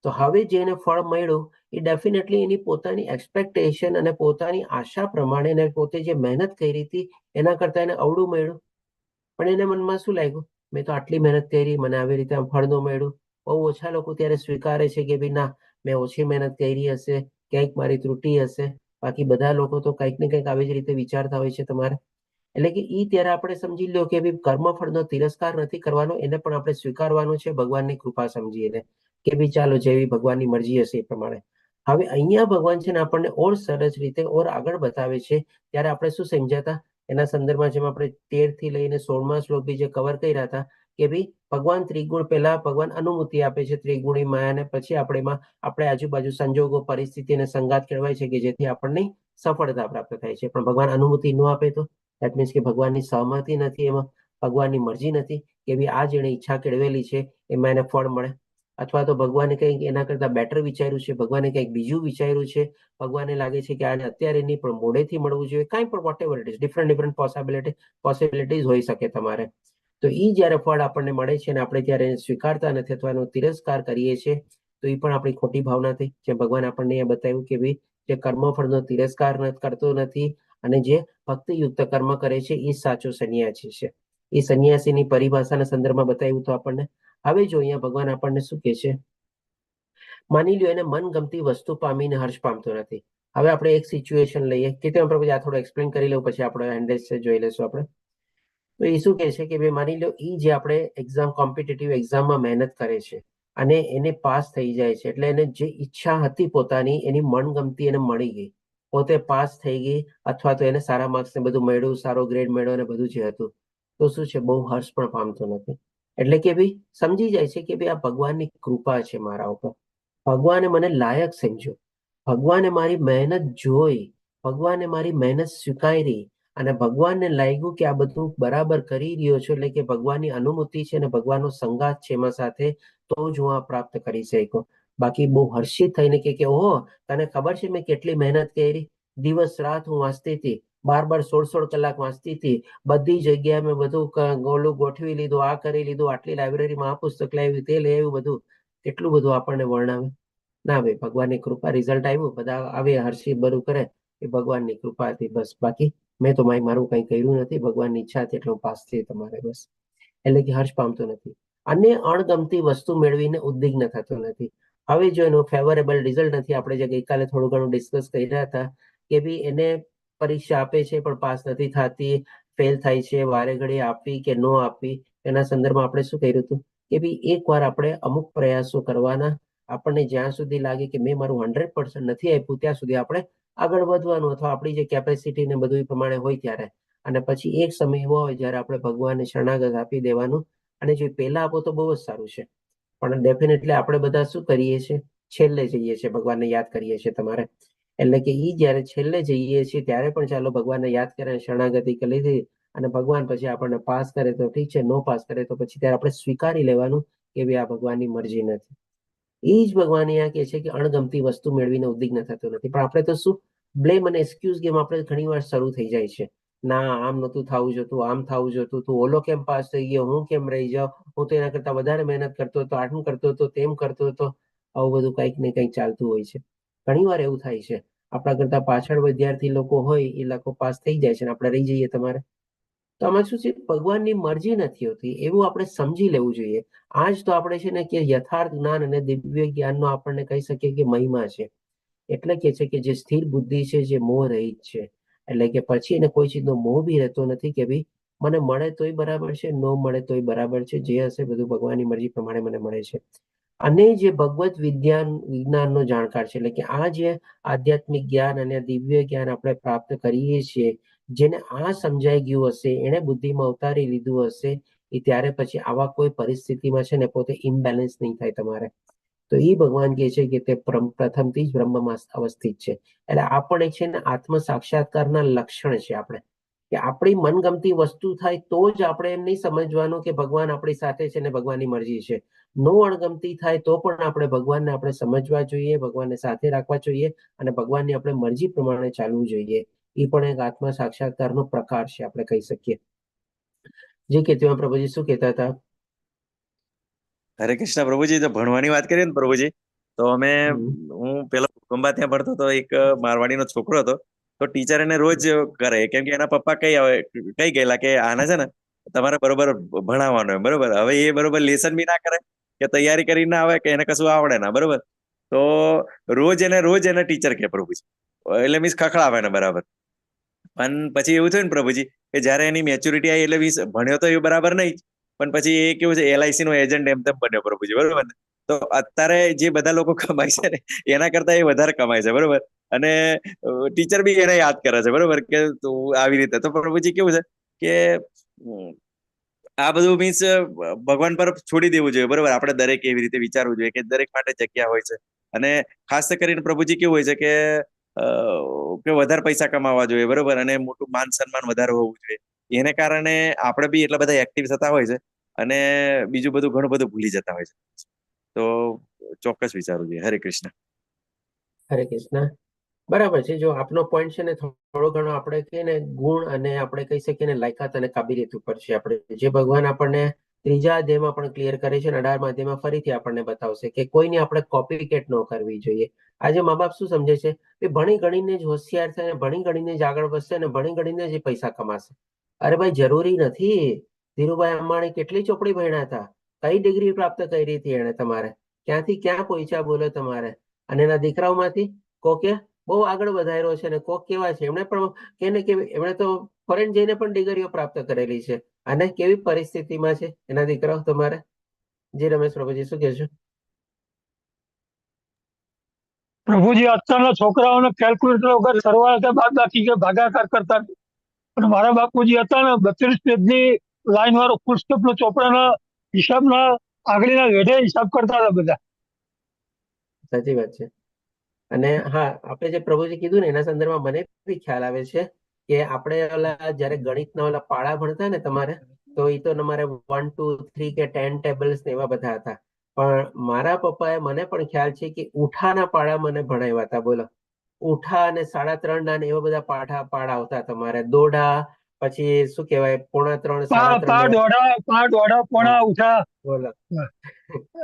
તો હવે જેને ફળ મળ્યું એ ડેફિનેટલી એની પોતાની એક્સપેક્ટેશન અને પોતાની આશા પ્રમાણે પોતે જે મહેનત કરી હતી એના કરતા એને અવળું મળ્યું. પણ એને મનમાં શું લાગ્યું? મેં તો આટલી મહેનત કરી, મને આવી રીતે આમ ફળ ન મળ્યું. બહુ ઓછા લોકો ત્યારે સ્વીકારે છે કે ભાઈ ના, મેં ઓછી મહેનત કરી હશે, ક્યાંક મારી ત્રુટિ હશે. બાકી બધા લોકો તો કંઈક ને કંઈક આવી જ રીતે વિચારતા હોય છે તમારે. એટલે કે ઈ ત્યારે આપણે સમજી લો કે ભાઈ કર્મફળનો તિરસ્કાર નથી કરવાનો, એને પણ આપણે સ્વીકારવાનું છે ભગવાનની કૃપા સમજીને કે ભાઈ ચાલો જેવી ભગવાનની મરજી હશે એ પ્રમાણે. હવે અહીંયા ભગવાન છે ને આપણને ઓર સરસ રીતે ઓર આગળ બતાવે છે. ત્યારે આપણે શું સમજાતા એના સંદર્ભમાં, જેમ આપણે 13 થી લઈને 16મા શ્લોક બી જે કવર કર્યા હતા કે ભાઈ ભગવાન ત્રિગુણ, પહેલા ભગવાન અનુમતિ આપે છે ત્રિગુણી માયાને, પછી આપણે આજુબાજુ સંજોગો, પરિસ્થિતિ અને સંગાત કેળવાય છે કે જેથી આપણને સફળતા પ્રાપ્ત થાય છે. પણ ભગવાન અનુમતિ ન આપે તો દેટ મીન્સ કે ભગવાનની સહમતિ નથી, એમાં ભગવાનની મરજી નથી કે ભાઈ આ જેણે ઈચ્છા કેળવેલી છે એમાં એને ફળ મળે. અથવા તો ભગવાને કંઈક એના કરતા બેટર વિચાર્યું છે, ભગવાને કંઈક બીજું વિચાર્યું છે, ભગવાનને લાગે છે કે આને અત્યારે નહીં પણ મોડેથી મળવું જોઈએ, કાંઈ પણ whatever it is, different possibilities હોઈ શકે તમારે. તો એ જ્યારે ફળ આપણને મળે છે અને આપણે ત્યારે સ્વીકારતા નથી અથવા એનો તિરસ્કાર કરીએ છીએ, તો એ પણ આપણી ખોટી ભાવના થઈ. જેમ ભગવાન આપણને અહીંયા બતાવ્યું કે ભાઈ જે કર્મફળનો તિરસ્કાર કરતો નથી અને જે ભક્તિયુક્ત કર્મ કરે છે એ સાચો સંન્યાસી છે. એ સંન્યાસીની પરિભાષાના સંદર્ભમાં બતાવ્યું તો આપણને. હવે જો અહીંયા ભગવાન આપણને શું કહે છે? માની લ્યો એને મનગમતી વસ્તુ પામીને હર્ષ પામતો નથી. હવે આપણે એક સિચ્યુએશન લઈએ કે તેમાં પ્રભુજી આ થોડું એક્સપ્લેન કરી લઉં, પછી આપણે હેન્ડેસ જોઈ લેશું આપણે. તો એ શું કહે છે કે ભાઈ માની લો એ જે આપણે એક્ઝામ કોમ્પિટિટિવ એક્ઝામમાં મહેનત કરે છે અને એને પાસ થઈ જાય છે, એટલે એને જે ઈચ્છા હતી પોતાની એની મનગમતી એને મળી ગઈ, પોતે પાસ થઈ ગઈ, અથવા તો એને સારા માર્ક્સ ને બધું મળ્યું, સારો ગ્રેડ મળ્યો અને બધું જે હતું, તો શું છે બહુ હર્ષ પણ પામતો નથી. એટલે કે ભાઈ સમજી જાય છે કે ભાઈ આ ભગવાનની કૃપા છે મારા ઉપર, ભગવાને મને લાયક સમજ્યો, ભગવાને મારી મહેનત જોઈ, ભગવાને મારી મહેનત સ્વીકારી અને ભગવાનને લાગ્યું કે આ બધું બરાબર કરી રહ્યો છું, એટલે કે ભગવાનની અનુમતિ છે અને ભગવાનનો સંગાત છે એમાં સાથે, તો જ હું આ પ્રાપ્ત કરી શક્યો. બાકી બહુ હર્ષિત થઈને કે ઓહો તને ખબર છે મેં કેટલી મહેનત કરી, દિવસ રાત હું વાંચતી હતી, 12-12 16 કલાક વાંચતી હતી, બધી જગ્યાએ મેં બધું ગોલું ગોઠવી લીધું, આ કરી લીધું, આટલી લાઇબ્રેરીમાં આ પુસ્તક લાવ્યું, તે લઈ આવ્યું, બધું કેટલું બધું આપણને વર્ણવે. ના ભાઈ ભગવાનની કૃપા, રિઝલ્ટ આવ્યું, બધા આવે હર્ષિત બધું કરે, એ ભગવાનની કૃપા હતી બસ. બાકી મેં તો મારું કંઈ કર્યું નથી, ભગવાનની ઈચ્છા હતી એટલે હું પાસ થઈ તમારે બસ. એટલે કે હર્ષ પામતો નથી અને અણગમતી વસ્તુ મેળવીને ઉદ્વિગ્ન થતો નથી. હવે જો એનું ફેવરેબલ રિઝલ્ટ નથી, આપણે જે ગઈકાલે થોડું ઘણું ડિસ્કસ કર્યા હતા કે ભાઈ એને પરીક્ષા આપે છે પણ પાસ નથી થતી, ફેલ થાય છે, વારે ઘડી આપવી કે ન આપવી, એના સંદર્ભમાં આપણે શું કર્યું હતું કે ભાઈ એકવાર આપણે અમુક પ્રયાસો કરવાના, આપણને જ્યાં સુધી લાગે કે મેં મારું 100% નથી આપ્યું ત્યાં સુધી આપણે આગળ વધવાનું, અથવા આપણી જે કેપેસિટી ને બધું એ પ્રમાણે હોય ત્યારે, અને પછી એક સમય એવો હોય જ્યારે આપણે ભગવાનને શરણાગત આપી દેવાનું. અને જો પહેલા આપો તો બહુ જ સારું છે, પણ ડેફિનેટલી આપણે બધા શું કરીએ છીએ, છેલ્લે જઈએ છીએ, ભગવાનને યાદ કરીએ છીએ તમારે. એટલે કે ઈ જયારે છેલ્લે જઈએ છીએ ત્યારે પણ ચાલો ભગવાનને યાદ કરે, શરણાગતિ કરી લીધી અને ભગવાન પછી આપણને પાસ કરે તો ઠીક છે, નો પાસ કરે તો પછી ત્યારે આપણે સ્વીકારી લેવાનું કે ભાઈ આ ભગવાનની મરજી નથી. એ જ ભગવાન અહીંયા કહે છે કે અણગમતી વસ્તુ મેળવીને ઉદ્વિગ્ન થતો નથી. પણ આપણે તો શું બ્લેમ અને એક્સક્યુઝ ગેમ આપણે ઘણી વાર શરૂ થઈ જાય છે. ના આમ નતું થવું જોતું, આમ થવું જોતું, તું ઓલો કેમ પાસ થઈ ગયો, હું કેમ રહી જાઉં, હું તો એના કરતા વધારે મહેનત કરતો હતો, આટલું કરતો હતો, તેમ કરતો હતો. આવું બધું કંઈક ને કંઈક ચાલતું હોય છે. ઘણી વાર એવું થાય છે, આપણા કરતા પાછળ વિદ્યાર્થી લોકો હોય એ લોકો પાસ થઈ જાય છે અને આપણે રહી જઈએ તમારે. તો આમાં શું છે, ભગવાનની મરજી નથી હોતી એવું આપણે સમજી લેવું જોઈએ. આજ તો આપણે છે ને કે યથાર્થ જ્ઞાન અને દિવ્ય જ્ઞાનનો આપણને કહી શકીએ કે મહિમા છે. એટલે કે છે કે જે સ્થિર બુદ્ધિ છે, જે મોહ રહિત છે, એટલે કે પછી એને કોઈ ચીજનો મોહ બી રહેતો નથી કે ભાઈ મને મળે તોય બરાબર છે, ન મળે તોય બરાબર છે, જે હશે બધું ભગવાનની મરજી પ્રમાણે મને મળે છે. અને જે ભગવત વિજ્ઞાનનો જાણકાર છે, એટલે કે આ જે આધ્યાત્મિક જ્ઞાન અને દિવ્ય જ્ઞાન આપણે પ્રાપ્ત કરીએ છીએ, જેને આ સમજાઈ ગયું હશે, એને બુદ્ધિમાં ઉતારી લીધું હશે, એ ત્યારે પછી આવા કોઈ પરિસ્થિતિમાં છે ને પોતે ઇમ્બેલેન્સ નહીં થાય તમારે. તો એ ભગવાન કહે છે કે તે પ્રથમથી જ બ્રહ્મમાં અવસ્થિત છે. એટલે આ પણ એક છે ને આત્મ સાક્ષાત્કારના લક્ષણ છે આપણે, કે આપણી મનગમતી વસ્તુ થાય તો જ આપણે એમ નહીં સમજવાનું કે ભગવાન આપણી સાથે છે ને ભગવાનની મરજી છે. નો અણગમતી થાય તો પણ આપણે ભગવાનને આપણે સમજવા જોઈએ, ભગવાનને સાથે રાખવા જોઈએ અને ભગવાનની આપણે મરજી પ્રમાણે ચાલવું જોઈએ. એ પણ એક આત્મ સાક્ષાત્કારનો પ્રકાર છે આપણે કહી શકીએ. જે કે તેમાં પ્રભુજી શું કહેતા હતા? હરે કૃષ્ણ પ્રભુજી. તો ભણવાની વાત કરીએ ને પ્રભુજી, તો હું પેલા ભૂકંબા ત્યાં ભણતો હતો, એક મારવાડીનો છોકરો હતો, તો ટીચર એને રોજ કરે, કેમ કે એના પપ્પા કઈ ગયેલા કે આને છે ને તમારે બરોબર ભણાવવાનું હોય, બરોબર. હવે એ બરોબર લેસન બી ના કરે કે તૈયારી કરી ના આવે કે એને કશું આવડે ના, બરોબર. તો રોજ એને ટીચર કે પ્રભુજી, એટલે મીન્સ ખખડાવે ને બરાબર. પણ પછી એવું થયું ને પ્રભુજી કે જયારે એની મેચ્યોરિટી આવી, એટલે મીન્સ ભણ્યો તો એ બરાબર નહીં, પણ પછી એ કેવું છે LIC નો એજન્ટ એમ તેમ બન્યો પ્રભુજી, બરોબર ને. તો અત્યારે જે બધા લોકો કમાય છે ને એના કરતા એ વધારે કમાય છે, બરોબર. અને ટીચર બી એને યાદ કરે છે, બરોબર, કે તું આવી રીતે. તો પ્રભુજી કેવું છે કે આ બધું મીન્સ ભગવાન પર છોડી દેવું જોઈએ, બરોબર. આપણે દરેક એવી રીતે વિચારવું જોઈએ કે દરેક માટે જગ્યા હોય છે. અને ખાસ કરીને પ્રભુજી કેવું હોય છે કે વધારે પૈસા કમાવા જોઈએ, બરોબર, અને મોટું માન સન્માન વધારે હોવું જોઈએ. એને કારણે આપણે બી એટલા બધા એક્ટિવ થતા હોય છે અને બીજું બધું ઘણું બધું ભૂલી જતા હોય છે. તો ચોક્કસ વિચારવું જોઈએ. હરે કૃષ્ણ. હરે કૃષ્ણ. બરાબર છે. જો આપનો પોઈન્ટ છે ને થોડો ઘણો આપણે કહીએ ને ગુણ અને આપણે કહી શકીએ ને લાયકાત અને કાબિલિયત ઉપર છે. આપણે જે ભગવાન આપણને ત્રીજા અધ્યાયમાં પણ ક્લિયર કરે છે અને 18મા અધ્યાયમાં ફરીથી આપણને બતાવશે કે કોઈની આપણે કોપી કેટ ન કરવી જોઈએ. આજે મા બાપ શું સમજે છે કે ભણી ગણીને જ હોશિયાર થાય, ભણી ગણીને જ આગળ વધશે અને ભણી ગણીને જ પૈસા કમાશે. અરે ભાઈ જરૂરી નથી. ધીરુભાઈ અંબાણી કેટલી ચોપડી ભણ્યા હતા, કઈ ડિગ્રી પ્રાપ્ત કરી હતી એને તમારે? ક્યાંથી ક્યાં પહોંચ્યા બોલો તમારે. અને એના દીકરાઓમાંથી કોકે બહુ આગળ વધાર્યો છે અને કોક કેવા છે એમણે પણ કેને કે એમણે તો ફોરેન જઈને પણ ડિગ્રીઓ પ્રાપ્ત કરેલી છે. અને કેવી પરિસ્થિતિમાં છે એના દીકરાઓ તમારે? જી રમેશ પ્રભુજી, શું કહેશો? પ્રભુજી, અત્યારના છોકરાઓને કેલ્ક્યુલેટર વગર સરવાળા કે બાદબાકી કે ભાગાકાર કરતા નથી. પણ મારા બાપુજી હતા ને 32 પેજની લાઈન વાળો ફૂલ સ્ટોપ નો ચોપડાના હિસાબના આગળના વેઢે હિસાબ કરતા હતા બધા. સાચી વાત છે. અને હા, આપણે જે પ્રભુજી કીધું ને એના સંદર્ભમાં મને બી ખ્યાલ આવે છે કે આપણે ઓલા જયારે ગણિતના ઓલા પાડા ભણતા ને તમારે, તો એ તો તમારે 1 2 3 કે 10 ટેબલ્સ ને એવા બધા હતા. પણ મારા પપ્પાએ મને પણ ખ્યાલ છે કે ઉઠાના પાડા મને ભણાવ્યા હતા. બોલો, ઉઠા અને 3.5 ના ને એવા બધા પાડા આવતા તમારે. દોઢા, પછી શું કહેવાય, 2.5 3.5 પા દોઢા પોણા ઉઠા બોલો.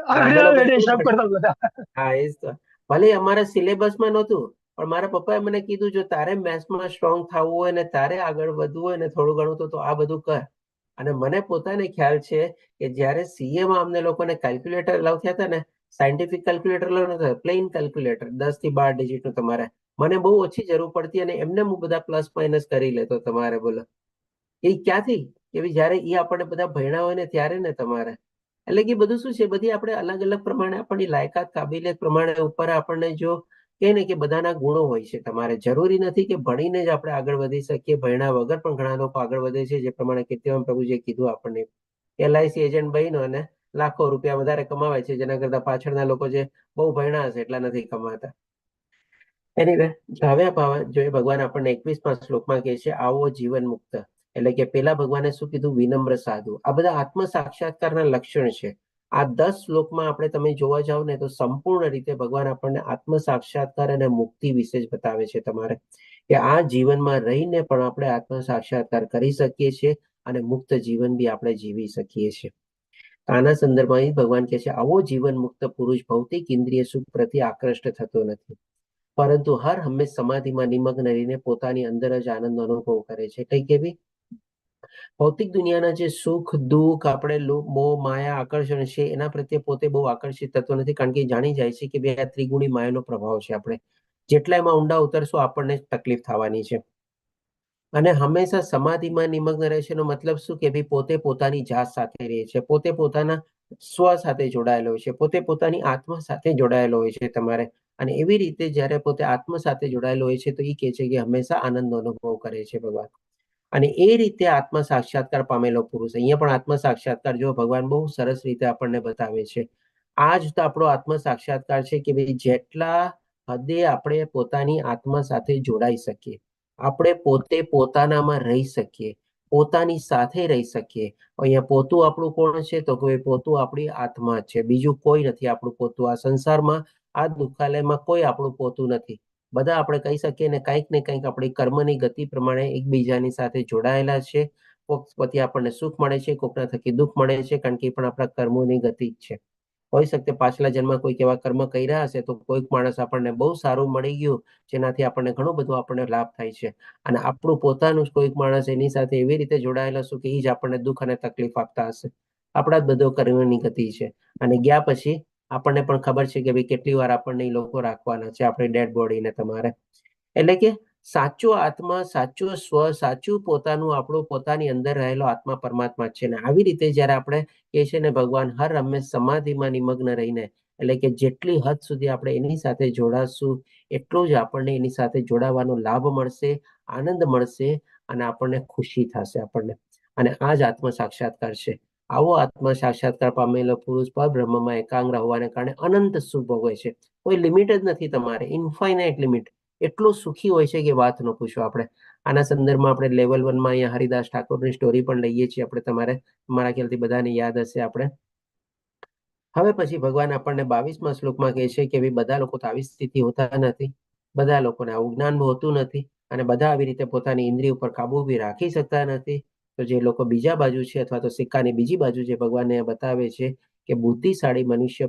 અમે આગળના લોકો વેઢે કેવું હિસાબ ભણતા? કરતા બધા. હા, એ જ તો. ભલે અમારા સિલેબસમાં નહોતું, પણ મારા પપ્પાએ મને કીધું જો તારે મેથ્સમાં સ્ટ્રોંગ થવું હોય ને તારે આગળ વધવું હોય ને થોડું ઘણું તો આ બધું કર. અને મને પોતાને ખ્યાલ છે કે જ્યારે સીએમાં અમને લોકોને કેલ્ક્યુલેટર લાવતા હતા ને, સાયન્ટિફિક કેલ્ક્યુલેટર લાવતા, પ્લેન કેલ્ક્યુલેટર 10 થી 12 ડિજિટનું તમારે, મને બહુ ઓછી જરૂર પડતી અને એમને હું બધા પ્લસ માઇનસ કરી લેતો તમારે. બોલો, એ ક્યાંથી કે જયારે એ આપણે બધા ભણ્યા હોય ને ત્યારે ને તમારે. એટલે કે બધું શું છે, બધી આપણે અલગ અલગ પ્રમાણે આપણી લાયકાત કાબિલિયત પ્રમાણે ઉપર આપણને જો કે ને કે બધાના ગુણો હોય છે તમારે. જરૂરી નથી કે ભણીને જ આપણે આગળ વધી શકીએ. ભણ્યા વગર પણ ઘણા લોકો આગળ વધે છે. જે પ્રમાણે કીર્તિવાન પ્રભુજીએ કીધું આપણને, LIC એજન્ટ બન્યો અને લાખો રૂપિયા વધારે કમાવે છે, જેના કરતા પાછળના લોકો જે બહુ ભણ્યા હશે એટલા નથી કમાતા. એનીવે, હવે જોઈએ ભગવાન આપણને 21મા શ્લોકમાં કહે છે, આવો જીવન મુક્ત. એટલે કે પેલા ભગવાને શું કીધું? વિનમ્ર સાધુ. આ બધા આત્મ સાક્ષાત્કારના લક્ષણ છે. આ 10 શ્લોકમાં આપણે તમે જોવા જાવ ને તો સંપૂર્ણ રીતે ભગવાન આપણને આત્મ સાક્ષાત્કાર અને મુક્તિ વિશે જ બતાવે છે તમારે, કે આ જીવનમાં રહીને પણ આપણે આત્મ સાક્ષાત્કાર કરી શકીએ છીએ અને મુક્ત જીવન બી આપણે જીવી શકીએ છીએ. આના સંદર્ભમાં ભગવાન કહે છે, આવો જીવન મુક્ત પુરુષ ભૌતિક ઇન્દ્રિય સુખ પ્રત્યે આકૃષ્ટ થતો નથી, પરંતુ હર હંમેશ સમાધિમાં નિમગ્ન રહીને પોતાની અંદર જ આનંદ અનુભવ કરે છે. કઈ કેવી? ભૌતિક દુનિયાના જે સુખ દુઃખ, આપણે મોહ માયા આકર્ષણ છે એના પ્રત્યે પોતે બહુ આકર્ષિત થતો નથી, કારણ કે જાણી જાય છે કે બે આ ત્રિગુણી માયાનો પ્રભાવ છે. આપણે જેટલા એમાં ઊંડા ઉતરશું આપણને તકલીફ થવાની છે. અને હંમેશા સમાધિમાં નિમગ્ન રહે છે એનો મતલબ શું? કે ભાઈ પોતે પોતાની જાત સાથે રહે છે, પોતે પોતાના સ્વ સાથે જોડાયેલો હોય છે, પોતે પોતાની આત્મા સાથે જોડાયેલો હોય છે તમારે. અને એવી રીતે જયારે પોતે આત્મા સાથે જોડાયેલો હોય છે તો એ કહે છે કે હંમેશા આનંદનો અનુભવ કરે છે ભગવાન. અને એ રીતે આત્મ સાક્ષાત્કાર પામેલો પુરુષ, અહીંયા પણ આત્મ સાક્ષાત્કાર જો ભગવાન બહુ સરસ રીતે આપણને બતાવે છે. આ જ તો આપણો આત્મ સાક્ષાત્કાર છે કે ભાઈ જેટલા હદે આપણે પોતાની આત્મા સાથે જોડાઈ શકીએ, આપણે પોતે પોતાનામાં રહી શકીએ, પોતાની સાથે રહી શકીએ. અહીંયા પોતું આપણું કોણ છે? તો કે પોતું આપણી આત્મા છે, બીજું કોઈ નથી આપણું પોતું. આ સંસારમાં, આ દુઃખાલયમાં કોઈ આપણું પોતું નથી. બધા આપણે કહી શકીએ ને કંઈક આપણી કર્મની ગતિ પ્રમાણે એકબીજાની સાથે જોડાયેલા છે. કોક પછી આપણને સુખ મળે છે, કોકના થકી દુઃખ મળે છે, કારણ કે એ પણ આપણા કર્મોની ગતિ જ છે. હોઈ શકે પાછલા જન્મમાં કોઈક એવા કર્મ કર્યા હશે તો કોઈક માણસ આપણને બહુ સારું મળી ગયું, જેનાથી આપણને ઘણું બધું આપણને લાભ થાય છે. અને આપણું પોતાનું જ કોઈક માણસ એની સાથે એવી રીતે જોડાયેલો છું કે એ જ આપણને દુઃખ અને તકલીફ આપતા હશે. આપણા જ બધો કર્મની ગતિ છે. અને ગયા પછી આપણને પણ ખબર છે કે ભાઈ કેટલી વાર આપણને એ લોકો રાખવાના છે, આપણી ડેડ બોડીને તમારે. એટલે કે સાચો આત્મા, સાચો સ્વ, સાચું પોતાનું આપણું પોતાની અંદર રહેલો આત્મા પરમાત્મા છે. ને આવી રીતે જયારે આપણે કે છે ને ભગવાન હર હંમેશ સમાધિમાં નિમગ્ન રહીને, એટલે કે જેટલી હદ સુધી આપણે એની સાથે જોડાશું એટલું જ આપણને એની સાથે જોડાવાનો લાભ મળશે, આનંદ મળશે અને આપણને ખુશી થશે આપણને. અને આ જ આત્મ સાક્ષાત્કાર છે. આવો આત્મ સાક્ષાત્કાર પામેલો પુરુષ પરબ્રહ્મમાં એકાંગ્ર હોવાને કારણે અનંત સુખ ભોગવે છે. કોઈ લિમિટ જ નથી તમારે, ઇન્ફાઇનાઇટ લિમિટ. એટલું સુખી હોય છે કે વાત ન પૂછો. આપણે આના સંદર્ભમાં આપણે લેવલ 1માં અહીંયા હરિદાસ ઠાકોરની સ્ટોરી પણ લઈએ છીએ આપણે. તમારા ખ્યાલથી બધાને યાદ હશે. આપણે હવે પછી ભગવાન આપણને 22મા શ્લોકમાં કહે છે કે બધા લોકો તો આવી સ્થિતિ હોતા નથી, બધા લોકોને આવું જ્ઞાન હોતું નથી, અને બધા આવી રીતે પોતાની ઇન્દ્રિય ઉપર કાબુ બી રાખી શકતા નથી. તો જે લોકો બીજા બાજુ છે, અથવા તો સિક્કાની બીજી બાજુ જે ભગવાનને બતાવે છે કે બુદ્ધિશાળી મનુષ્ય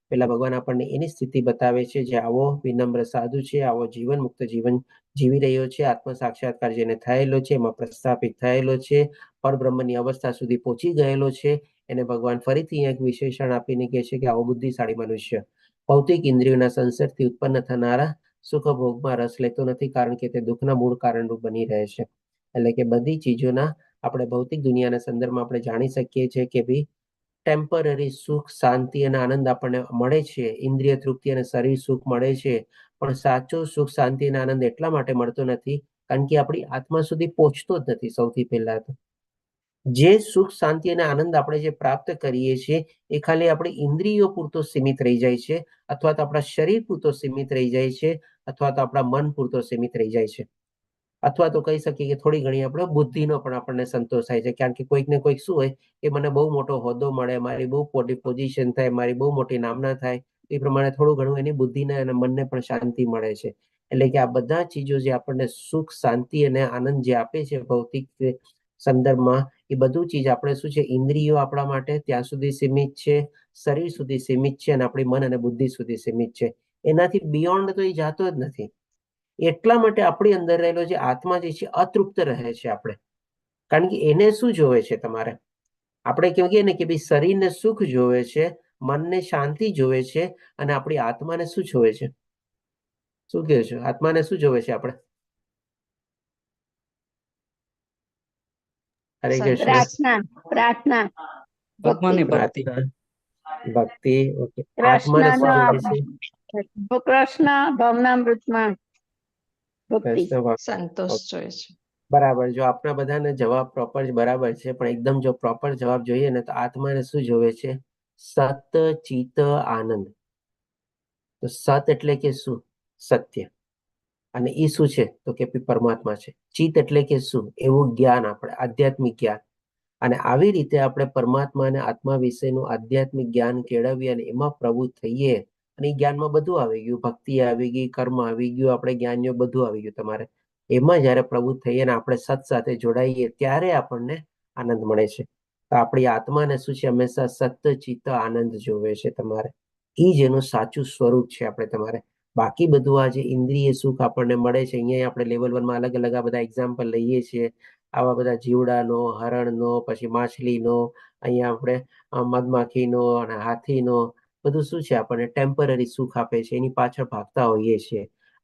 પેલા ભગવાન આપણને એની સ્થિતિ બતાવે છે જે આવો વિનમ્ર સાધુ છે, આવો જીવન મુક્ત જીવન જીવી રહ્યો છે, આત્મ સાક્ષાત્કાર જેને થયેલો છે, એમાં પ્રસ્થાપિત થયેલો છે, પરબ્રહ્મની અવસ્થા સુધી પહોંચી ગયેલો છે. એને ભગવાન ફરીથી એક વિશેષણ આપીને કહે છે કે આવો બુદ્ધિશાળી મનુષ્ય ભૌતિક ઇન્દ્રિયોના સંસર્ગથી ઉત્પન્ન થનારા સુખ ભોગમાં રસ લેતો નથી, કારણ કે તે દુઃખના મૂળ કારણરૂપ બની રહે છે. એટલે કે બધી ચીજોના આપણે ભૌતિક દુનિયાના સંદર્ભમાં આપણે જાણી શકીએ છીએ કે ભાઈ ટેમ્પરરી સુખ, શાંતિ અને આનંદ આપણને મળે છે, ઇન્દ્રિય તૃપ્તિ અને શરીર સુખ મળે છે, પણ સાચો સુખ, શાંતિ અને આનંદ એટલા માટે મળતો નથી કારણ કે આપણી આત્મા સુધી પહોંચતો જ નથી. સૌથી પહેલા તો જે સુખ, શાંતિ અને આનંદ આપણે જે પ્રાપ્ત કરીએ છીએ એ ખાલી આપણી ઇન્દ્રિયો પૂરતો સીમિત રહી જાય છે, અથવા તો આપણા શરીર પૂરતો સીમિત રહી જાય છે, અથવા તો આપણા મન પૂરતો સીમિત રહી જાય છે, અથવા તો કહી શકીએ કે થોડી ઘણી આપણે બુદ્ધિનો પણ આપણને સંતોષ થાય છે. કારણ કે કોઈક ને કોઈક શું હોય કે મને બહુ મોટો હોદ્દો મળે, મારી બહુ મોટી પોઝિશન થાય, મારી બહુ મોટી નામના થાય, એ પ્રમાણે થોડું ઘણું એની બુદ્ધિને અને મનને પણ શાંતિ મળે છે. એટલે કે આ બધા ચીજો જે આપણને સુખ, શાંતિ અને આનંદ જે આપે છે ભૌતિક સંદર્ભમાં, એ બધું ચીજ આપણે શું છે, ઇન્દ્રિયો આપણા માટે ત્યાં સુધી સીમિત છે, શરીર સુધી સીમિત છે અને આપણી મન અને બુદ્ધિ સુધી સીમિત છે. એનાથી બિયોન્ડ તો એ જાતો જ નથી. એટલા માટે આપણી અંદર રહેલો જે આત્મા જે છે અતૃપ્ત રહે છે આપણે, કારણ કે એને શું જોવે છે તમારે, આપણે કેવું કહીએ ને કે ભાઈ શરીરને સુખ જોવે છે, મનને શાંતિ જોવે છે, અને આપણી આત્માને શું જોવે છે? શું કહે છે? આત્માને શું જોવે છે આપણે? હરે કૃષ્ણ. પ્રાર્થના, પ્રાર્થના, ભગવાનની ભક્તિ. પ્રાર્થના, ભક્તિ. ઓકે, આત્માને શું જોવે છે? કૃષ્ણ ભાવનામૃતમાં ભક્તિ, કૃષ્ણ ભક્તિ. સંતોષ જોઈએ છે. બરાબર. જો આપણા બધાને જવાબ પ્રોપર બરાબર છે, પણ એકદમ જો પ્રોપર જવાબ જોઈએ ને તો આત્માને શું જોવે છે? સત, ચિત, આનંદ. તો સત એટલે કે શું? સત્ય. અને એ શું છે? તો કે પરમાત્મા છે. ચિત એટલે કે શું? એવું જ્ઞાન, આપણે આધ્યાત્મિક જ્ઞાન. અને આવી રીતે આપણે પરમાત્મા અને આત્મા વિશેનું આધ્યાત્મિક જ્ઞાન કેળવીએ અને એમાં પ્રભુ થઈએ, અને એ જ્ઞાનમાં બધું આવી ગયું, ભક્તિ આવી ગઈ, કર્મ આવી ગયું, આપણે જ્ઞાનીઓ બધું આવી ગયું તમારે. એમાં જયારે પ્રભુ થઈએ અને આપણે સત સાથે જોડાઈએ ત્યારે આપણને આનંદ મળે છે. તો આપણી આત્માને શું છે? હંમેશા સત્ય, ચિત્ત, આનંદ જોવે છે તમારે. એ જ એનું સાચું સ્વરૂપ છે આપણે તમારે. બાકી બધું આ જે ઇન્દ્રિય સુખ આપણને મળે છે, અહીંયા આપણે લેવલ 1 માં અલગ અલગ આ બધા એક્ઝામ્પલ લઈએ છીએ, આવા બધા જીવડાનો, હરણનો, પછી માછલીનો, અહીંયા આપણે મધમાખીનો અને હાથીનો, બધું શું છે? આપણને ટેમ્પરરી સુખ આપે છે, એની પાછળ ભાગતા હોઈએ છીએ.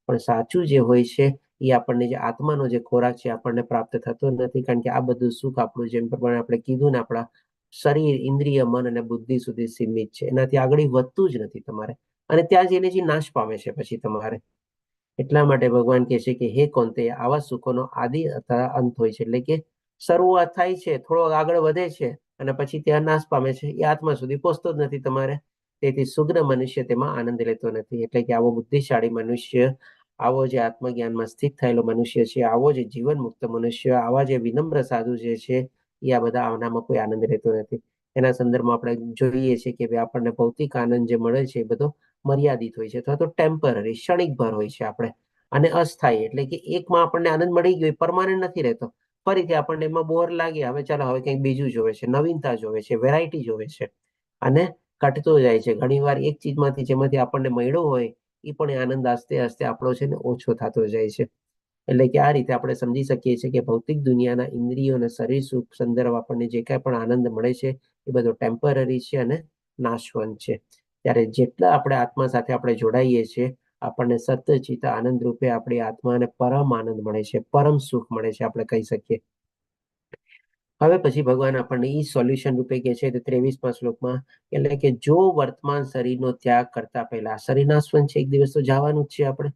પણ સાચું જે હોય છે એ આપણને જે આત્માનો જે ખોરાક છે આપણને પ્રાપ્ત થતો નથી, કારણ કે આ બધું સુખ આપણું જેમ પ્રમાણે આપણે કીધું ને, આપણા શરીર, ઇન્દ્રિય, મન અને બુદ્ધિ સુધી સીમિત છે. એનાથી આગળ વધતું જ નથી તમારે, અને ત્યાં જઈને જે નાશ પામે છે પછી તમારે. એટલા માટે ભગવાન કહે છે કે હે કોંતે, આવા સુખોનો આદિ અથવા અંત હોય છે. એટલે કે શરૂઆત થાય છે, થોડો આગળ વધે છે અને પછી ત્યાં નાશ પામે છે. એ આત્મા સુધી પહોંચતો જ નથી તમારે. તેથી શુદ્ર મનુષ્ય તેમાં આનંદ લેતો નથી. એટલે કે આવો બુદ્ધિશાળી મનુષ્ય, આવો જે આત્મજ્ઞાનમાં સ્થિત થયેલો મનુષ્ય છે, આવો જે જીવન મુક્ત મનુષ્ય, આવા જે વિનમ્ર સાધુ જે છે, એ આ બધા આનામાં કોઈ આનંદ લેતો નથી. એના સંદર્ભમાં આપણે જોઈએ છીએ કે આપણને ભૌતિક આનંદ જે મળે છે એ બધો મર્યાદિત હોય છે, અથવા તો ટેમ્પરરી, ક્ષણિકભર હોય છે આપણે, અને અસ્થાયી. એટલે કે એકમાં આપણને આનંદ મળી ગયો, પરમાનન્ટ નથી રહેતો. ફરીથી આપણને એમાં બોર લાગે, હવે ચાલો હવે કંઈક બીજું જોવે છે, નવીનતા જોવે છે, વેરાયટી જોવે છે, અને ઘટતો જાય છે. ઘણીવાર એક ચીજમાંથી જેમાંથી આપણને મળ્યો હોય એ પણ આનંદ આસ્તે આસ્તે આપણો છે ને ઓછો થતો જાય છે. એટલે કે આ રીતે આપણે સમજી શકીએ છીએ કે ભૌતિક દુનિયાના ઇન્દ્રિયો અને શરીર સુખ સંદર્ભ આપણને જે કાંઈ પણ આનંદ મળે છે એ બધો ટેમ્પરરી છે અને નાશવંત છે. ત્યારે જેટલા આપણે આત્મા સાથે આપણે જોડાઈએ છીએ, આપણને સત્ય, ચિત્ત, આનંદ રૂપે આપણી આત્માને પરમ આનંદ મળે છે, પરમ સુખ મળે છે, આપણે કહી શકીએ. હવે પછી ભગવાન આપણને ઈ સોલ્યુશન રૂપે કહે છે 23મા શ્લોકમાં, એટલે કે જો વર્તમાન શરીરનો ત્યાગ કરતા પહેલા, શરીર નાશવંત છે, એક દિવસ તો જવાનું જ છે આપણે,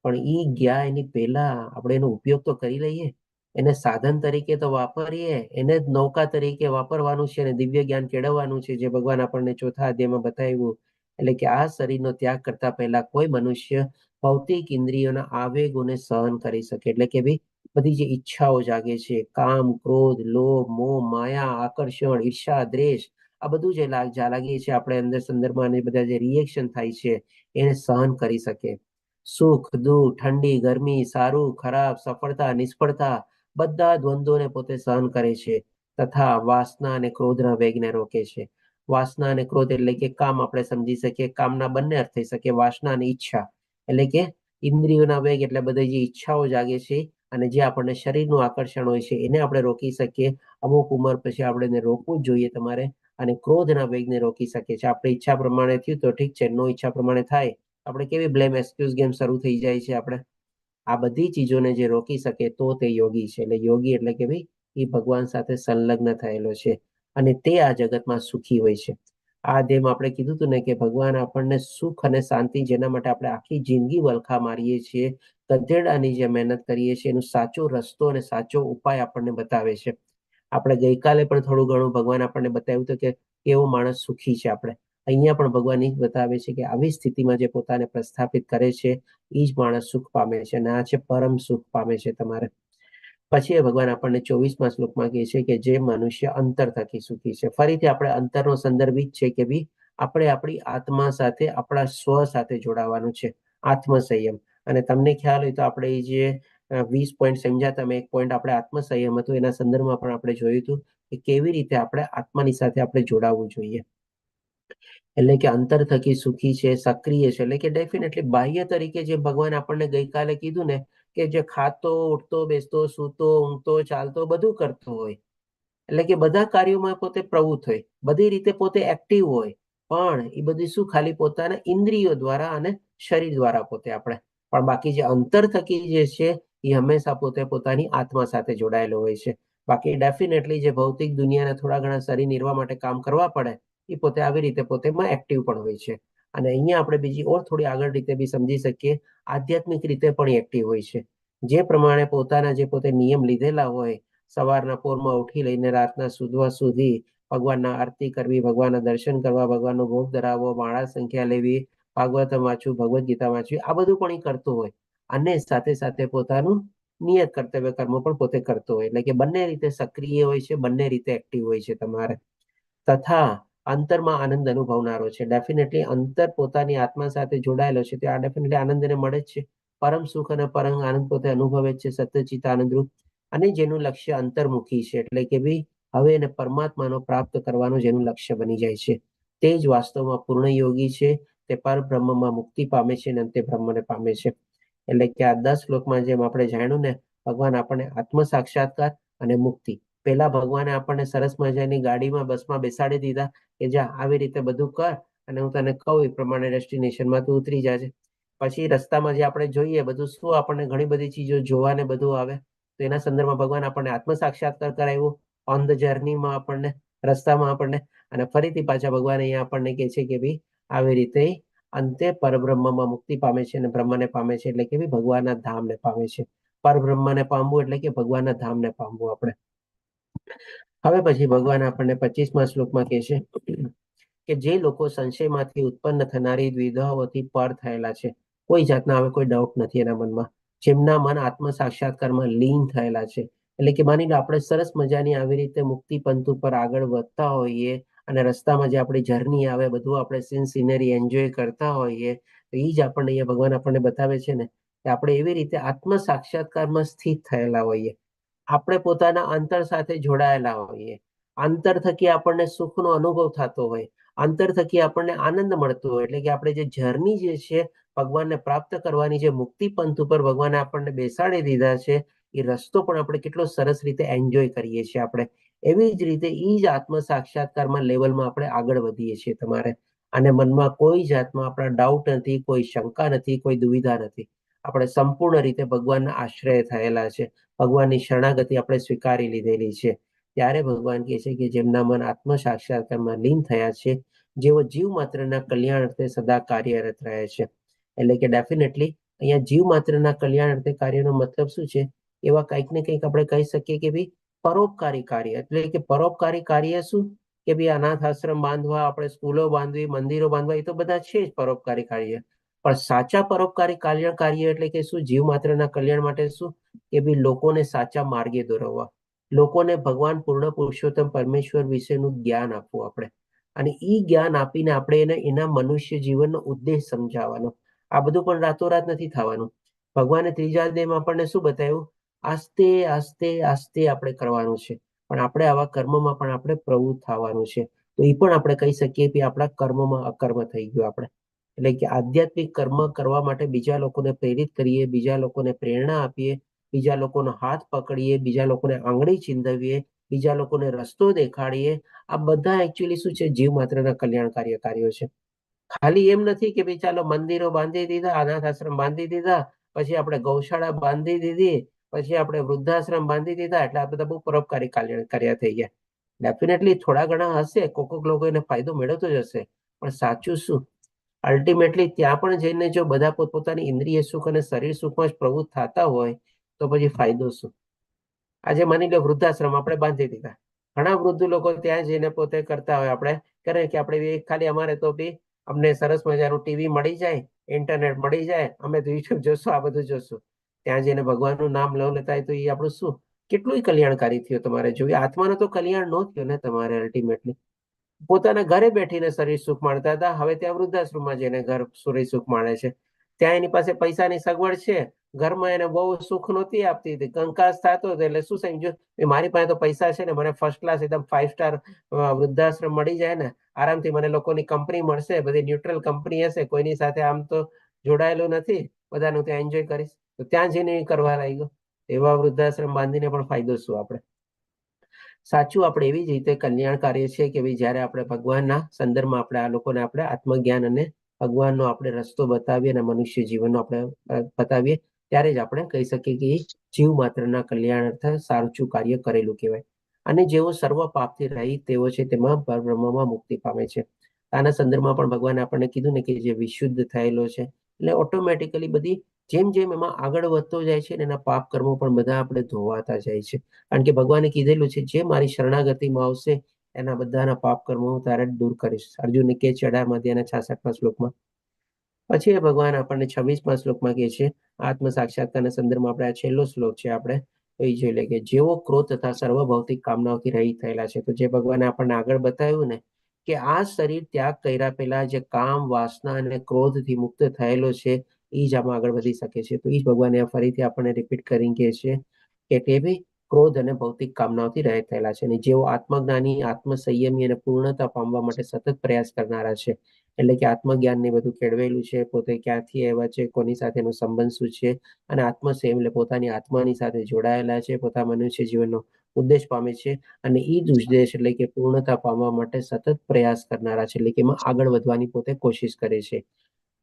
પણ ઈ ગયા એની પહેલા આપણે એનો ઉપયોગ તો કરી લઈએ, એને સાધન તરીકે તો વાપરીએ, એને જ નૌકા તરીકે વાપરવાનું છે અને દિવ્ય જ્ઞાન કેળવવાનું છે, જે ભગવાન આપણને 4થા અધ્યાયમાં બતાવ્યું. એટલે કે આ શરીરનો ત્યાગ કરતા પહેલા કોઈ મનુષ્ય ભૌતિક ઇન્દ્રિયોના આવેગોને સહન કરી શકે. એટલે કે ભાઈ બધી જે ઈચ્છાઓ જાગે છે, કામ, ક્રોધ, લોભ, મોહ, માયા, આકર્ષણ, ઈર્ષા, દ્વેષ, આ બધું જે લાગીએ છે આપણે અંદર સંદર્ભમાં, બધા જે રિએક્શન થાય છે એને સહન કરી શકે. સુખ, દુઃખ, ઠંડી, ગરમી, સારું, ખરાબ, સફળતા, નિષ્ફળતા, બધા દ્વંદ્વોને પોતે સહન કરે છે, તથા વાસના અને ક્રોધના વેગને રોકે છે. વાસના અને ક્રોધ એટલે કે કામ, આપણે સમજી શકીએ, કામના બંને અર્થ થઈ શકે, વાસના અને ઈચ્છા. એટલે કે ઇન્દ્રિયોના વેગ એટલે બધી જે ઈચ્છાઓ જાગે છે અને જે આપણને શરીરનું આકર્ષણ હોય છે એને આપણે રોકી શકીએ. અમુક ઉંમર પછી આપણે એને રોકવું જ જોઈએ તમારે. અને ક્રોધના વેગને રોકી શકે છે. આપણી ઈચ્છા પ્રમાણે થયું તો ઠીક છે, નો ઈચ્છા પ્રમાણે થાય આપણે કેવી બ્લેમ એક્સક્યુઝ ગેમ શરૂ થઈ જાય છે. આપણે આ બધી ચીજોને જે રોકી શકે તો તે યોગી છે. એટલે યોગી એટલે કે ભાઈ એ ભગવાન સાથે સંલગ્ન થયેલો છે અને તે આ જગતમાં સુખી હોય છે. આ જેમ આપણે કીધું હતું ને કે ભગવાન આપણને સુખ અને શાંતિ, જેના માટે આપણે આખી જિંદગી વલખા મારીએ છીએ, ગધેડાની જે મહેનત કરીએ છીએ, એનો સાચો રસ્તો અને સાચો ઉપાય આપણને બતાવે છે. આપણે ગઈકાલે પણ થોડું ઘણું ભગવાન આપણને બતાવ્યું હતું કે કેવો માણસ સુખી છે. આપણે અહીંયા પણ ભગવાન એ જ બતાવે છે કે આવી સ્થિતિમાં જે પોતાને પ્રસ્થાપિત કરે છે એ જ માણસ સુખ પામે છે અને આ છે પરમ સુખ પામે છે તમારે. પછી એ ભગવાન આપણને 24મા શ્લોકમાં કહે છે કે જે મનુષ્ય અંતર થકી સુખી છે. ફરીથી આપણે અંતરનો સંદર્ભ જ છે કે ભાઈ આપણે આપણી આત્મા સાથે, આપણા સ્વ સાથે જોડાવાનું છે, આત્મસંયમ. અને તમને ખ્યાલ હોય તો આપણે જે 20 પોઈન્ટ સમજ્યા, તમે એક પોઈન્ટ આપણે આત્મસંયમ હતું એના સંદર્ભમાં પણ આપણે જોયું હતું કે કેવી રીતે આપણે આત્માની સાથે આપણે જોડાવવું જોઈએ. એટલે કે અંતર થકી સુખી છે, સક્રિય છે, એટલે કે ડેફિનેટલી બાહ્ય તરીકે જે ભગવાન આપણને ગઈકાલે કીધું ને કે જે ખાતો, ઉઠતો, બેસતો, સૂતો, ઊંઘતો, ચાલતો, બધું કરતો હોય, એટલે કે બધા કાર્યોમાં પોતે પ્રવૃત્ત હોય, બધી રીતે પોતે એક્ટિવ હોય, પણ એ બધું શું ખાલી પોતાના ઇન્દ્રિયો દ્વારા અને શરીર દ્વારા પોતે આપણે, પણ બાકી જે અંતર થકી જે છે એ હંમેશા પોતે પોતાની આત્મા સાથે જોડાયેલો હોય છે. બાકી ડેફિનેટલી જે ભૌતિક દુનિયાના થોડા ઘણા શરીર નિર્વાહ માટે કામ કરવા પડે એ પોતે આવી રીતે પોતેમાં એક્ટિવ પણ હોય છે. અને અહીંયા આપણે બીજી ઓર થોડી આગળ રીતે બી સમજી શકીએ, આધ્યાત્મિક રીતે પણ એક્ટિવ હોય છે. જે પ્રમાણે પોતાના જે પોતે નિયમ લીધેલા હોય, સવારના પોરમાં ઉઠી લઈને રાતના સુધવા સુધી ભગવાનના આરતી કરવી, ભગવાનના દર્શન કરવા, ભગવાનનો ભોગ ધરાવવો, માળા સંખ્યા લેવી, ભાગવત વાંચવું, ભગવદ્ ગીતા વાંચવી, આ બધું પણ એ કરતો હોય અને સાથે સાથે પોતાનું નિયત કર્તવ્ય કર્મ પણ પોતે કરતો હોય. એટલે કે બંને રીતે સક્રિય હોય છે, બંને રીતે એક્ટિવ હોય છે તમારે. તથા અંતરમાં આનંદ અનુભવનારો છે. ડેફિનેટલી અંતર પોતાની આત્મા સાથે જોડાયેલો છે, ત્યાં ડેફિનેટલી આનંદ એને મળે જ છે. પરમ સુખ અને પરમ આનંદ પોતે અનુભવે છે, સત્યચિત આનંદરૂપ. અને જેનું લક્ષ્ય અંતર્મુખી છે, એટલે કે ભાઈ હવે એને પરમાત્માનો પ્રાપ્ત કરવાનું જેનું લક્ષ્ય બની જાય છે, તે જ વાસ્તવમાં પૂર્ણ યોગી છે. તે પરબ્રહ્મમાં મુક્તિ પામે છે અને અંતે બ્રહ્મને પામે છે. એટલે કે આ 10 શ્લોકમાં જેમ આપણે જાણ્યું ને, ભગવાન આપણને આત્મ સાક્ષાત્કાર અને મુક્તિ. પહેલા ભગવાને આપણને સરસ મજાની ગાડીમાં, બસમાં બેસાડી દીધા કે જા આવી રીતે બધું કર અને હું તને કહું એ પ્રમાણે ડેસ્ટિનેશનમાં તું ઉતરી જાજે. પછી રસ્તામાં જે આપણે જોઈએ બધું શું આપણને ઘણી બધી ચીજો જોવાને બધું આવે, તો એના સંદર્ભમાં ભગવાન આપણને આત્મ સાક્ષાત્કાર કરાવ્યું ઓન ધ જર્નીમાં, આપણને રસ્તામાં આપણને. અને ફરીથી પાછા ભગવાન અહીંયા આપણને કહે છે કે ભાઈ આવી રીતે અંતે પરબ્રહ્મમાં મુક્તિ પામે છે અને બ્રહ્મને પામે છે, એટલે કે ભાઈ ભગવાનના ધામને પામે છે. પરબ્રહ્મને પામવું એટલે કે ભગવાનના ધામને પામવું આપણે. હવે પછી ભગવાન આપણને 25મા શ્લોકમાં કહે છે કે જે લોકો સંશયમાંથી ઉત્પન્ન થનારી દ્વિધાઓથી પર થયેલા છે, કોઈ જાતના હવે કોઈ ડાઉટ નથી એના મનમાં, જેમના મન આત્મ સાક્ષાત્કારમાં લીન થયેલા છે. એટલે કે માની લો આપણે સરસ મજાની આવી રીતે મુક્તિ પંથ ઉપર આગળ વધતા હોઈએ અને રસ્તામાં જે આપણી જર્ની આવે બધું આપણે સીન સિનરી એન્જોય કરતા હોઈએ, તો એ જ આપણને અહીંયા ભગવાન આપણને બતાવે છે ને કે આપણે એવી રીતે આત્મ સાક્ષાત્કારમાં સ્થિત થયેલા હોઈએ, આપણે પોતાના અંતર સાથે જોડાયેલા હોઈએ, અંતર થકી આપણને સુખનો અનુભવ થતો હોય, અંતર થકી આપણને આનંદ મળતો હોય. એટલે કે આપણે જે જર્ની જે છે ભગવાનને પ્રાપ્ત કરવાની, જે મુક્તિ પંથ ઉપર ભગવાને આપણને બેસાડી દીધા છે, એ રસ્તો પણ આપણે કેટલો સરસ રીતે એન્જોય કરીએ છીએ આપણે. એવી જ રીતે એ જ આત્મ સાક્ષાત્કારમાં લેવલમાં આપણે આગળ વધીએ છીએ તમારે. અને મનમાં કોઈ જાતમાં આપણા ડાઉટ નથી, કોઈ શંકા નથી, કોઈ દુવિધા નથી. આપણે સંપૂર્ણ રીતે ભગવાનના આશ્રય થયેલા છે, ભગવાનની શરણાગતિ આપણે સ્વીકારી લીધેલી છે. ત્યારે ભગવાન કહે છે કે જેમના મન આત્મ સાક્ષાત્કારમાં લીન થયા છે, જેઓ જીવ માત્રના કલ્યાણ અર્થે સદા કાર્યરત રહે છે. એટલે કે ડેફિનેટલી અહીંયા જીવ માત્રના કલ્યાણ અર્થે કાર્યનો મતલબ શું છે? એવા કંઈક ને કંઈક આપણે કહી શકીએ કે ભાઈ પરોપકારી કાર્ય. એટલે કે પરોપકારી કાર્ય શું કે ભાઈ અનાથ આશ્રમ બાંધવા, આપણે સ્કૂલો બાંધવી, મંદિરો બાંધવા, એ તો બધા છે જ પરોપકારી કાર્ય. પણ સાચા પરોપકારી કાર્ય એટલે કે શું? જીવ માત્રના કલ્યાણ માટે શું કે ભાઈ લોકોને સાચા માર્ગે દોરવવા, લોકોને ભગવાન પૂર્ણ પુરુષોત્તમ પરમેશ્વર વિશેનું જ્ઞાન આપવું આપણે, અને એ જ્ઞાન આપીને આપણે એને એના મનુષ્ય જીવનનો ઉદ્દેશ સમજાવવાનો. આ બધું પણ રાતોરાત નથી થવાનું. ભગવાને ત્રીજા અધ્યાયમાં આપણને શું બતાવ્યું? આસ્તે આસ્તે આસ્તે આપણે કરવાનું છે, પણ આપણે આવા કર્મમાં પણ આપણે પ્રવૃત્ત થવાનું છે. તો એ પણ આપણે કહી શકીએ કે આપણા કર્મમાં અકર્મ થઈ ગયું આપણે. એટલે કે આધ્યાત્મિક કર્મ કરવા માટે બીજા લોકોને પ્રેરિત કરીએ, બીજા લોકોને પ્રેરણા આપીએ, બીજા લોકોનો હાથ પકડીએ, બીજા લોકોને આંગળી ચીંધવીએ, બીજા લોકોને રસ્તો દેખાડીએ, આ બધા એકચ્યુઅલી શું છે, જીવ માત્રના કલ્યાણકારી કાર્યો છે. ખાલી એમ નથી કે ભાઈ ચાલો મંદિરો બાંધી દીધા, અનાથ આશ્રમ બાંધી દીધા, પછી આપણે ગૌશાળા બાંધી દીધી, પછી આપણે વૃદ્ધાશ્રમ બાંધી દીધા એટલે આ બધા બહુ પરોપકારી કાર્ય થઈ ગયા. ડેફિનેટલી થોડા ઘણા હશે, કોક લોકો એને ફાયદો મેળવતો જ હશે, પણ સાચું શું? અલ્ટિમેટલી ત્યાં પણ જઈને જો બધા પોતપોતાની ઇન્દ્રિય સુખ અને શરીર સુખમાં જ પ્રવૃત્ત થતા હોય તો પછી ફાયદો શું? આજે માની લો વૃદ્ધાશ્રમ આપણે બાંધી દીધા, ઘણા વૃદ્ધ લોકો ત્યાં જઈને પોતે કરતા હોય, આપણે કરે કે આપણે ખાલી અમારે તો બી અમને સરસ મજાનું ટીવી મળી જાય, ઇન્ટરનેટ મળી જાય, અમે તો યુટ્યુબ જોશું, આ બધું જોશું. ત્યાં જઈને ભગવાનનું નામ લવ લેતા હોય તો એ આપણું શું કેટલું કલ્યાણકારી થયું તમારે જોયું? આત્માનું તો કલ્યાણ ન થયું ને તમારે. અલ્ટિમેટલી પોતાના ઘરે બેઠીને શરીર સુખ માણતા હતા, હવે ત્યાં વૃદ્ધાશ્રમમાં જઈને ઘર શરીર સુખ માણે છે. ત્યાં એની પાસે પૈસાની સગવડ છે, ઘરમાં એને બહુ સુખ નહોતી આપતી હતી, કંકાસ થતો હતો, એટલે શું સમજ્યું, મારી પાસે તો પૈસા છે ને, મને ફર્સ્ટ ક્લાસ એકદમ 5 સ્ટાર વૃદ્ધાશ્રમ મળી જાય ને, આરામથી મને લોકોની કંપની મળશે, બધી ન્યુટ્રલ કંપની હશે, કોઈની સાથે આમ તો જોડાયેલું નથી, બધાનું ત્યાં એન્જોય કરીશ, તો ત્યાં જઈને કરવા લાગ્યો. એવા વૃદ્ધાશ્રમ બાંધીને પણ ફાયદો શું? આપણે સાચું આપણે એવી જ રીતે કલ્યાણકારી છે કે ભાઈ જયારે આપણે ભગવાનના સંદર્ભમાં આપણે આ લોકોને આપણે આત્મજ્ઞાન અને ભગવાનનો આપણે રસ્તો બતાવીએ અને મનુષ્ય જીવનનો આપણે બતાવીએ, ત્યારે જ આપણે કહી શકીએ કે જીવ માત્રના કલ્યાણ અર્થ સાચું કાર્ય કરેલું કહેવાય. અને જેવો સર્વ પાપથી રહિત તેવો છે, તેમાં પરબ્રહ્મમાં મુક્તિ પામે છે. આના સંદર્ભમાં પણ ભગવાને આપણને કીધું ને કે જે વિશુદ્ધ થયેલો છે, એટલે ઓટોમેટિકલી બધી જેમ જેમ એમાં આગળ વધતો જાય છે ને એના પાપ કર્મો પણ બધા આપણે ધોવાતા જાય છે. કારણ કે ભગવાને કીધેલું છે, જે મારી શરણાગતિમાં આવશે એના બધાના પાપ કર્મો હું તારે દૂર કરીશ. અર્જુનને કે છે 18 અધ્યાયના 66મા શ્લોકમાં. પછી એ ભગવાન આપણને 26મા શ્લોકમાં કહે છે, આત્મ સાક્ષાત્કારના સંદર્ભમાં આપણે આ છેલ્લો શ્લોક છે, આપણે એ જોઈ લે કે જેવો ક્રોધ તથા સર્વ ભૌતિક કામનાઓથી રહિત થયેલા છે. તો જે ભગવાને આપણને આગળ બતાવ્યું ને કે આ શરીર ત્યાગ કર્યા પહેલા જે કામ, વાસના અને ક્રોધથી મુક્ત થયેલો છે, એ જ આમાં આગળ વધી શકે છે. તો એ જ ભગવાને ફરીથી આપણને રિપીટ કરીને કહે છે કે તે બી ક્રોધ અને ભૌતિક કામનાઓથી રહિત થયેલા છે. અને જેઓ આત્મજ્ઞાની, આત્મસંયમી અને પૂર્ણતા પામવા માટે સતત પ્રયાસ કરનારા છે, એટલે કે આત્મજ્ઞાન ને બધું કેળવેલું છે, પોતે ક્યાંથી આવ્યા છે, કોની સાથેનો સંબંધ શું છે, અને આત્મસંયમ એટલે પોતાની આત્માની સાથે જોડાયેલા છે, પોતાના મનુષ્ય જીવનનો ઉદ્દેશ પામે છે, અને એ જ ઉદ્દેશ એટલે કે પૂર્ણતા પામવા માટે સતત પ્રયાસ કરનારા છે, એટલે કે એમાં આગળ વધવાની પોતે કોશિશ કરે છે.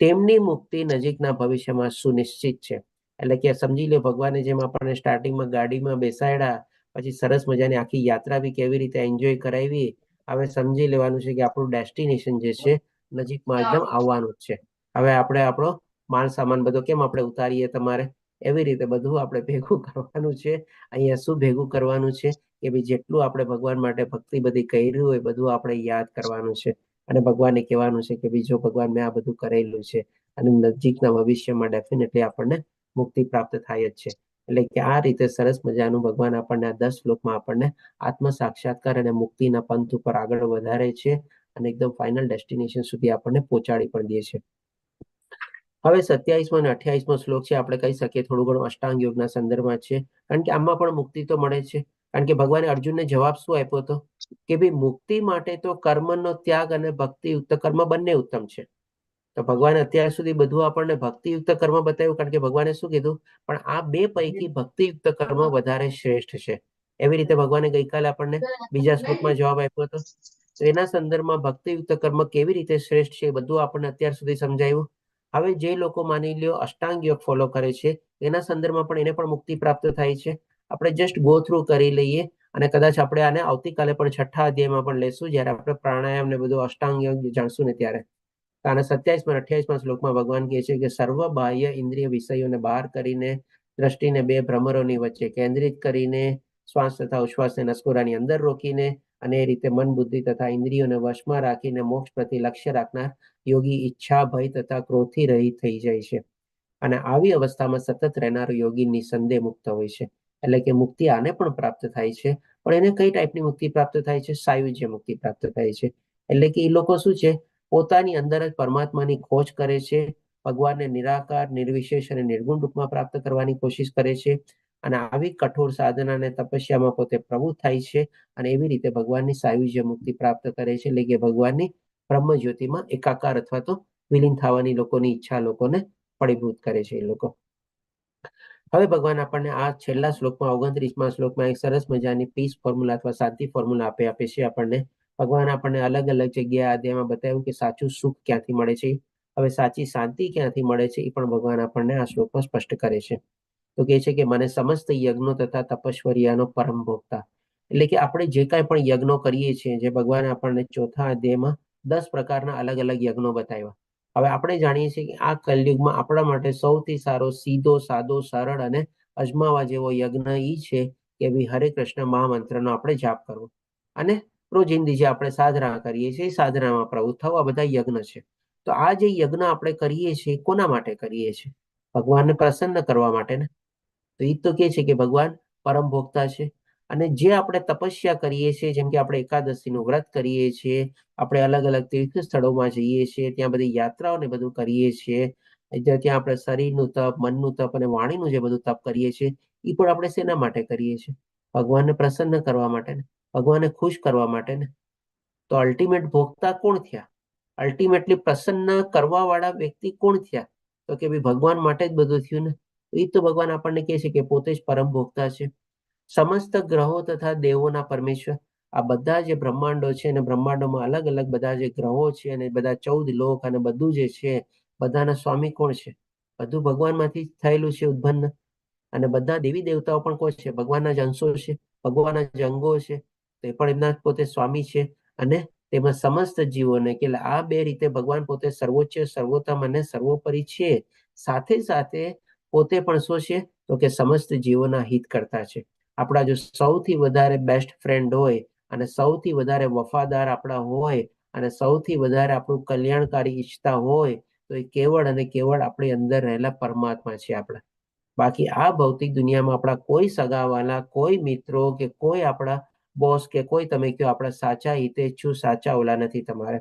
તેમની મુક્તિ નજીકના ભવિષ્યમાં સુનિશ્ચિત છે. એટલે કે સમજી લો, ભગવાને જેમ આપણને સ્ટાર્ટિંગમાં ગાડીમાં બેસાડ્યા, પછી સરસ મજાની આખી યાત્રા બી કેવી રીતે એન્જોય કરાવી, હવે સમજી લેવાનું છે કે આપણું ડેસ્ટિનેશન જે છે નજીકમાં એકદમ આવવાનું જ છે. હવે આપણે આપણો માલ સામાન બધો કેમ આપણે ઉતારીએ તમારે, એવી રીતે બધું આપણે ભેગું કરવાનું છે. અહીંયા શું ભેગું કરવાનું છે કે ભાઈ જેટલું આપણે ભગવાન માટે ભક્તિ બધી કરી હોય બધું આપણે યાદ કરવાનું છે, અને ભગવાનને કહેવાનું છે કે બીજો ભગવાન મેં આ બધું કરેલું છે, અને નજીકના ભવિષ્યમાં ડેફિનેટલી આપણને મુક્તિ પ્રાપ્ત થાય જ છે. એટલે કે આ રીતે સરસ મજાનું ભગવાન આપણને આ 10 શ્લોકમાં આપણને આત્મ સાક્ષાત્કાર અને મુક્તિના પંથ ઉપર આગળ વધારે છે, અને એકદમ ફાઇનલ ડેસ્ટિનેશન સુધી આપણને પહોંચાડી પણ દે છે. હવે 27મો અને 28મો શ્લોક છે, આપણે કહી શકીએ થોડું ઘણું અષ્ટાંગ યોગના સંદર્ભમાં છે, કારણ કે આમાં પણ મુક્તિ તો મળે છે. કારણ કે ભગવાને અર્જુનને જવાબ શું આપ્યો હતો કે ભાઈ મુક્તિ માટે તો કર્મનો ત્યાગ અને ભક્તિયુક્ત કર્મ બંને ઉત્તમ છે. તો ભગવાને અત્યાર સુધી બધું આપણને ભક્તિયુક્ત કર્મ બતાવ્યું, કારણ કે ભગવાને શું કીધું, પણ આ બે પૈકી ભક્તિયુક્ત કર્મ વધારે શ્રેષ્ઠ છે. એવી રીતે ભગવાને ગઈકાલે આપણને બીજા શ્લોકમાં જવાબ આપ્યો હતો. તો એના સંદર્ભમાં ભક્તિયુક્ત કર્મ કેવી રીતે શ્રેષ્ઠ છે એ બધું આપણને અત્યાર સુધી સમજાયું. હવે જે લોકો માની લ્યો અષ્ટાંગ યોગ ફોલો કરે છે, એના સંદર્ભમાં પણ એને પણ મુક્તિ પ્રાપ્ત થાય છે. આપણે જસ્ટ ગો થ્રુ કરી લઈએ, અને કદાચ આપણે આને આવતીકાલે પણ 6થા અધ્યાયમાં પણ લેશું, જ્યારે આપણે પ્રાણાયામ ને બધું અષ્ટાંગ યોગ જાણશું ને ત્યારે. આના 27મા અને 28મા શ્લોકમાં ભગવાન કહે છે કે સર્વ બાહ્ય ઇન્દ્રિય વિષયોને બહાર કરીને, દ્રષ્ટિને બે ભ્રમરોની વચ્ચે કેન્દ્રિત કરીને, શ્વાસ તથા ઉશ્વાસને નસકોરાની અંદર રોકીને, અને એ રીતે મન, બુદ્ધિ તથા ઇન્દ્રિયોને વશમાં રાખીને મોક્ષ પ્રતિ લક્ષ્ય રાખનાર યોગી ઈચ્છા, ભય તથા ક્રોધથી રહિત થઈ જાય છે. અને આવી અવસ્થામાં સતત રહેનારો યોગી નિસંદેહ મુક્ત હોય છે. એટલે કે મુક્તિ આને પણ પ્રાપ્ત થાય છે, પણ એને કઈ ટાઈપની મુક્તિ પ્રાપ્ત થાય છે? સાયુજ્ય મુક્તિ પ્રાપ્ત થાય છે. એટલે કે એ લોકો શું છે, પોતાની અંદર જ પરમાત્માની ખોજ કરે છે, ભગવાનને નિરાકાર, નિર્વિશેષ અને નિર્ગુણ રૂપમાં પ્રાપ્ત કરવાની કોશિશ કરે છે, અને આવી કઠોર સાધના અને તપસ્યામાં પોતે પ્રવૃત્ત થાય છે, અને એવી રીતે ભગવાનની સાયુજ્ય મુક્તિ પ્રાપ્ત કરે છે. એટલે કે ભગવાનની બ્રહ્મ જ્યોતિમાં એકાકાર અથવા તો વિલીન થવાની લોકોની ઈચ્છા લોકોને ફળીભૂત કરે છે એ લોકો. હવે ભગવાન આપણને આ છેલ્લા શ્લોકમાં 29માં શ્લોકમાં એક સરસ મજાની પીસ ફોર્મ્યુલા અથવા શાંતિ ફોર્મ્યુલા આપે છે આપણને. ભગવાન આપણને અલગ અલગ જગ્યાએ અધ્યાયમાં બતાવ્યું કે સાચું સુખ ક્યાંથી મળે છે, હવે સાચી શાંતિ ક્યાંથી મળે છે એ પણ ભગવાન આપણને આ શ્લોકમાં સ્પષ્ટ કરે છે. તો કહે છે કે મને સમસ્ત યજ્ઞો તથા તપસ્વર્યાનો પરમ ભોગતા, એટલે કે આપણે જે કાંઈ પણ યજ્ઞો કરીએ છીએ, જે ભગવાન આપણને ચોથા અધ્યાયમાં 10 પ્રકારના અલગ અલગ યજ્ઞો બતાવ્યા. હવે આપણે જાણીએ છીએ કે આ કલયુગમાં આપણા માટે સૌથી સારો, સીધો, સાદો, સરળ અને અજમાવા જેવો યજ્ઞ એ છે કે ભાઈ હરે કૃષ્ણ મહામંત્રનો આપણે જાપ કરવો અને રોજિંદી જે આપણે સાધના કરીએ છીએ સાધનામાં પ્રવૃત્ત થવું, આ બધા યજ્ઞ છે. તો આ જે યજ્ઞ આપણે કરીએ છીએ કોના માટે કરીએ છીએ? ભગવાનને પ્રસન્ન કરવા માટે ને. તો એ તો કે છે કે ભગવાન પરમ ભોગતા છે. અને જે આપણે તપસ્યા કરીએ છીએ, જેમ કે આપણે એકાદશીનું વ્રત કરીએ છીએ, આપણે અલગ અલગ તીર્થ સ્થળોમાં જઈએ છીએ, ત્યાં બધી યાત્રાઓ ને બધું કરીએ છીએ, ત્યાં આપણે શરીરનું તપ, મનનું તપ અને વાણીનું જે બધું તપ કરીએ છીએ, એ પણ આપણે શેના માટે કરીએ છીએ? ભગવાનને પ્રસન્ન કરવા માટે ને, ભગવાનને ખુશ કરવા માટે ને. તો અલ્ટિમેટ ભોગતા કોણ થયા? અલ્ટિમેટલી પ્રસન્ન કરવા વાળા વ્યક્તિ કોણ થયા? તો કે ભાઈ ભગવાન માટે જ બધું થયું ને. એ તો ભગવાન આપણને કહે છે કે પોતે જ પરમ ભોગતા છે. સમસ્ત ગ્રહો તથા દેવોના પરમેશ્વર, આ બધા જે બ્રહ્માંડો છે અને બ્રહ્માંડોમાં અલગ અલગ બધા જે ગ્રહો છે અને બધા 14 લોક અને બધું જે છે, બધાના સ્વામી કોણ છે? બધું ભગવાનમાંથી થયેલું છે, ઉત્પન્ન. અને બધા દેવી દેવતાઓ પણ કોણ છે? ભગવાનના જ અંશો છે, ભગવાનના જ અંગો છે. તે પણ એમના પોતે સ્વામી છે. અને તેમાં સમસ્ત જીવોને કે આ બે રીતે ભગવાન પોતે સર્વોચ્ચ, સર્વોત્તમ અને સર્વોપરી છે. સાથે સાથે પોતે પણ શું છે? તો કે સમસ્ત જીવોના હિત કરતા છે. આપણા જો સૌથી વધારે બેસ્ટ ફ્રેન્ડ હોય અને સૌથી વધારે વફાદાર આપણા હોય અને સૌથી વધારે આપણું કલ્યાણકારી ઈચ્છતા હોય, તો એ કેવળ અને કેવળ આપણી અંદર રહેલા પરમાત્મા છે આપણા. બાકી આ ભૌતિક દુનિયામાં આપણા કોઈ સગાવાલા, કોઈ મિત્રો કે કોઈ આપણા બોસ કે કોઈ તમે કહો આપણા સાચા હિતેચ્છુ, સાચા ઓલા નથી તમારે.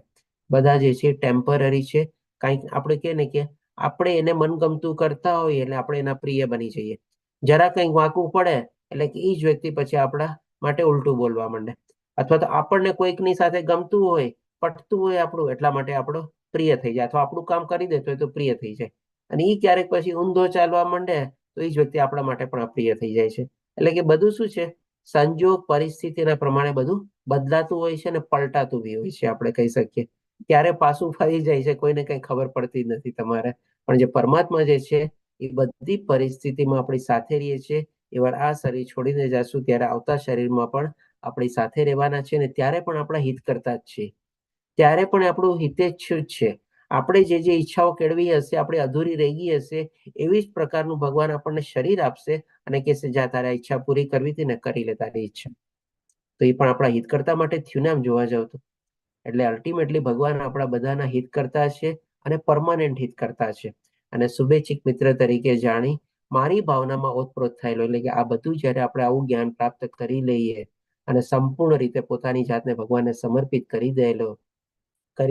બધા જે છે ટેમ્પરરી છે. કંઈક આપણે કહે ને કે આપણે એને મનગમતું કરતા હોઈએ એટલે આપણે એના પ્રિય બની જઈએ. જરા કંઈક વાંકું પડે એટલે કે એ જ વ્યક્તિ પછી આપણા માટે ઉલટું બોલવા માંડે. અથવા તો આપણને કોઈકની સાથે ગમતું હોય, પટતું હોય આપણું, એટલા માટે આપણો પ્રિય થઈ જાય, અથવા આપણું કામ કરી દેતો હોય તો પ્રિય થઈ જાય. અને એ ક્યારેક પછી ઊંધો ચાલવા માંડે તો એ જ વ્યક્તિ આપણા માટે પણ અપ્રિય થઈ જાય છે. એટલે કે બધું શું છે? સંજોગ, પરિસ્થિતિના પ્રમાણે બધું બદલાતું હોય છે અને પલટાતું બી હોય છે, આપણે કહી શકીએ. ક્યારે પાછું ફરી જાય છે કોઈને કઈ ખબર પડતી જ નથી તમારે. પણ જે પરમાત્મા જે છે એ બધી પરિસ્થિતિમાં આપણી સાથે રહીએ છીએ. એવાર આ શરીર છોડીને જશું ત્યારે આવતા શરીરમાં પણ આપણી સાથે રહેવાના છે અને ત્યારે પણ આપણા હિત કરતા જ છે. ત્યારે પણ આપણું હિતેચ્છુ જ છે. આપણે જે જે ઈચ્છાઓ કેળવી હશે, આપણે અધૂરી રહી ગઈ હશે, એવી જ પ્રકારનું ભગવાન આપણને શરીર આપશે અને કહેશે જા તારે ઈચ્છા પૂરી કરવી હતી ને કરી લે તારી ઈચ્છા. તો એ પણ આપણા હિત કરતા માટે થયું ને આમ જોવા જાવ તો. એટલે અલ્ટિમેટલી ભગવાન આપણા બધાના હિત કરતા છે અને પરમાનન્ટ હિત કરતા છે. અને શુભેચ્છિક મિત્ર તરીકે જાણી મારી ભાવનામાં ઓતપ્રોત થયેલો, એટલે કે આ બધું જ્યારે આપણે આવું જ્ઞાન પ્રાપ્ત કરી લઈએ અને સંપૂર્ણ રીતે પોતાની જાતને ભગવાનને સમર્પિત કરી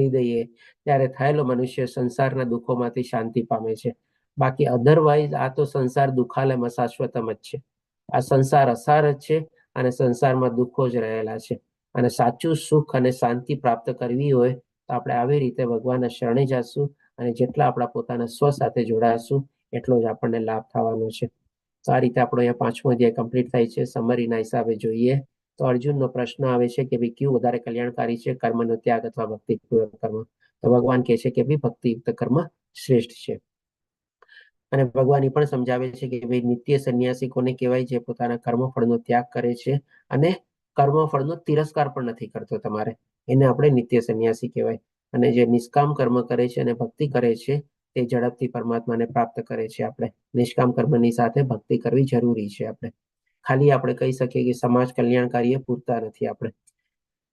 દઈએ, ત્યારે થયેલો મનુષ્ય સંસારના દુઃખોમાંથી શાંતિ પામે છે. બાકી અધરવાઇઝ આ તો સંસાર દુઃખાલયમાં શાશ્વતમ જ છે. આ સંસાર અસાર જ છે અને સંસારમાં દુઃખો જ રહેલા છે. અને સાચું સુખ અને શાંતિ પ્રાપ્ત કરવી હોય તો આપણે આવી રીતે ભગવાનના શરણે જશું અને જેટલા આપણા પોતાના સ્વ સાથે જોડાશું એટલો જ આપણને લાભ થવાનો છે. તો આ રીતે આપણો અહીંયા 5મો અધ્યાય કમ્પ્લીટ થાય છે. સમરીના હિસાબે જોઈએ તો અર્જુનનો પ્રશ્ન આવે છે કે ભાઈ કયું વધારે કલ્યાણકારી છે, કર્મનો ત્યાગ અથવા ભક્તિપૂર્વક કર્મ? તો ભગવાન કહે છે કે ભાઈ ભક્તિયુક્ત કર્મ શ્રેષ્ઠ છે. અને ભગવાન એ પણ સમજાવે છે કે ભાઈ નિત્ય સંન્યાસી કોને કહેવાય? જે પોતાના કર્મફળનો ત્યાગ કરે છે અને કર્મફળનો તિરસ્કાર પણ નથી કરતો. તમારે એને આપણે નિત્ય સંન્યાસી કહેવાય. અને જે નિષ્કામ કર્મ કરે છે અને ભક્તિ કરે છે તે ઝડપથી પરમાત્માને પ્રાપ્ત કરે છે. આપણે નિષ્કામ કર્મની સાથે ભક્તિ કરવી જરૂરી છે. આપણે ખાલી આપણે કહી શકીએ કે સમાજ કલ્યાણકારી એ પૂરતા નથી. આપણે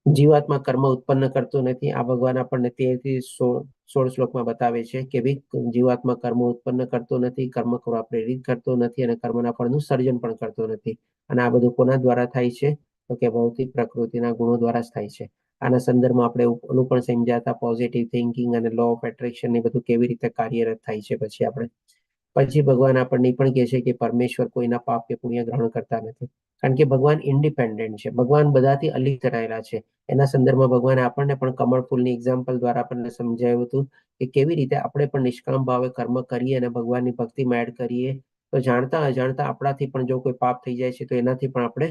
જીવાત્મા કર્મ ઉત્પન્ન કરતો નથી. આ ભગવાન આપણને 13 થી 16 શ્લોકમાં બતાવે છે કે ભાઈ જીવાત્મા કર્મ ઉત્પન્ન કરતો નથી, કર્મ કરવા પ્રેરિત કરતો નથી અને કર્મના ફળનું સર્જન પણ કરતો નથી. અને આ બધું કોના દ્વારા થાય છે? તો કે ભૌતિક પ્રકૃતિના ગુણો દ્વારા જ થાય છે. આના સંદર્ભમાં આપણે ઓલું પણ સમજાતા પોઝિટિવ થિંકિંગ અને લો ઓફ એટ્રેક્શન ને બધું કેવી રીતે કાર્યરત થાય છે. પછી ભગવાન આપણને પણ કહે છે કે પરમેશ્વર કોઈના પાપ કે પુણ્ય ગ્રહણ કરતા નથી. કારણ કે ભગવાન ઇન્ડિપેન્ડન્ટ છે. ભગવાન બધાથી અલિપ્ત રહેલા છે. એના સંદર્ભમાં ભગવાને આપણને પણ કમળફૂલની એક્ઝામ્પલ દ્વારા આપણને સમજાવ્યું હતું કે કેવી રીતે આપણે પણ નિષ્કામ ભાવે કર્મ કરીએ અને ભગવાનની ભક્તિમાં એડ કરીએ તો જાણતા અજાણતા આપણાથી પણ જો કોઈ પાપ થઈ જાય છે તો એનાથી પણ આપણે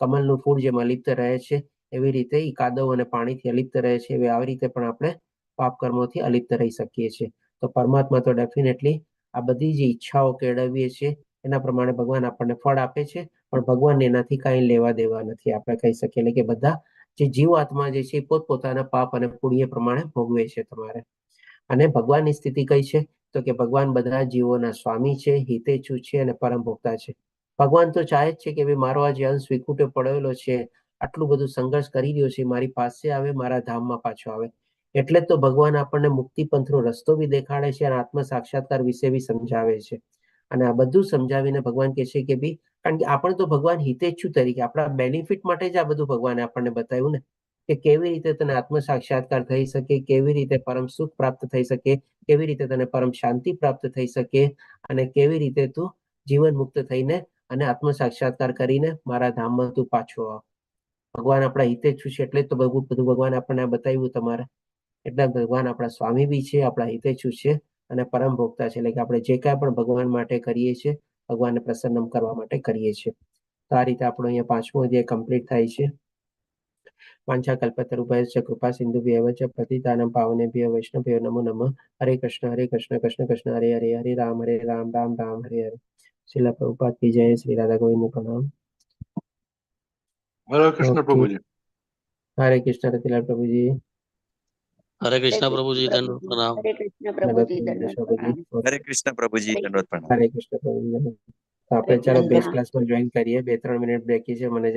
કમલનું ફૂલ જેમ અલિપ્ત રહે છે એવી રીતે ઈ કાદવ અને પાણીથી અલિપ્ત રહે છે એવી આવી રીતે પણ આપણે પાપ કર્મોથી અલિપ્ત રહી શકીએ છીએ. તો પરમાત્મા તો ડેફિનેટલી આ બધી જે ઈચ્છાઓ કેળવીએ છીએ એના પ્રમાણે ભગવાન આપણને ફળ આપે છે, પણ ભગવાનને એનાથી કાંઈ લેવા દેવા નથી. આપણે કહી શકીએ એટલે કે બધા જે જીવ આત્મા જે છે એ પોતપોતાના પાપ અને પુણ્ય પ્રમાણે ભોગવે છે તમારે. અને ભગવાનની સ્થિતિ કઈ છે? તો કે ભગવાન બધા જીવોના સ્વામી છે, હિતેચ્છુ છે અને પરમ ભોગતા છે. ભગવાન તો ચાહે જ છે કે ભાઈ મારો આ જે અંશ વિખૂટે પડેલો છે, આટલું બધું સંઘર્ષ કરી રહ્યો છે, મારી પાસે આવે, મારા ધામમાં પાછો આવે. એટલે જ તો ભગવાન આપણને મુક્તિ પંથનો રસ્તો બી દેખાડે છે અને આત્મ સાક્ષાત્કાર વિશે બી સમજાવે છે. અને આ બધું સમજાવીને ભગવાન કહે છે કે ભાઈ, કારણ કે આપણે તો ભગવાન હિતેચ્છુ તરીકે આપણા બેનિફિટ માટે જ આ બધું ભગવાને આપણને બતાવ્યું ને, કે કેવી રીતે તને આત્મ સાક્ષાત્કાર થઈ શકે, કેવી રીતે પરમ સુખ પ્રાપ્ત થઈ શકે, કેવી રીતે તને પરમ શાંતિ પ્રાપ્ત થઈ શકે અને કેવી રીતે તું જીવન મુક્ત થઈને અને આત્મ સાક્ષાત્કાર કરીને મારા ધામમાં તું પાછો આવ. ભગવાન આપણા હિતેચ્છુ છે એટલે તો બધું ભગવાન આપણને બતાવ્યું તમારે. એટલે ભગવાન આપણા સ્વામી બી છે, આપણા હિતેચ્છુ છે અને પરમ ભોગતા છે. એટલે કે આપણે જે કાંઈ પણ ભગવાન માટે કરીએ છીએ, ભગવાનને પ્રસન્ન કરવા માટે કરીએ છીએ. તો આ રીતે આપણો અહીંયા 5મો અધ્યાય કમ્પ્લીટ થાય છે. વાંછા કલ્પતરુભ્યશ્ચ કૃપા સિંધુભ્યેવ ચ પતિતાનાં પાવનેભ્યો વૈષ્ણવેભ્યો નમો નમઃ. હરે કૃષ્ણ કૃષ્ણ કૃષ્ણ હરે હરે, હરે રામ રામ રામ હરે હરે. શ્રીલ પ્રભુપાદ કી જય. શ્રી રાધા ગોવિંદ પ્રણામ. હરે કૃષ્ણ ઓકે. પ્રભુજી. હરે કૃષ્ણ રતિલાલ પ્રભુજી. હરે કૃષ્ણ પ્રભુજી, દંડવત પ્રણામ. હરે કૃષ્ણ પ્રભુજી, દંડવત પ્રણામ. હરે કૃષ્ણ પ્રભુજી, દંડવત પ્રણામ. હરે કૃષ્ણ પ્રભુજી. તો આપણે ચાલો બેઝ ક્લાસમાં જોઈન કરીએ. 2-3 મિનિટ બ્રેક છે. મને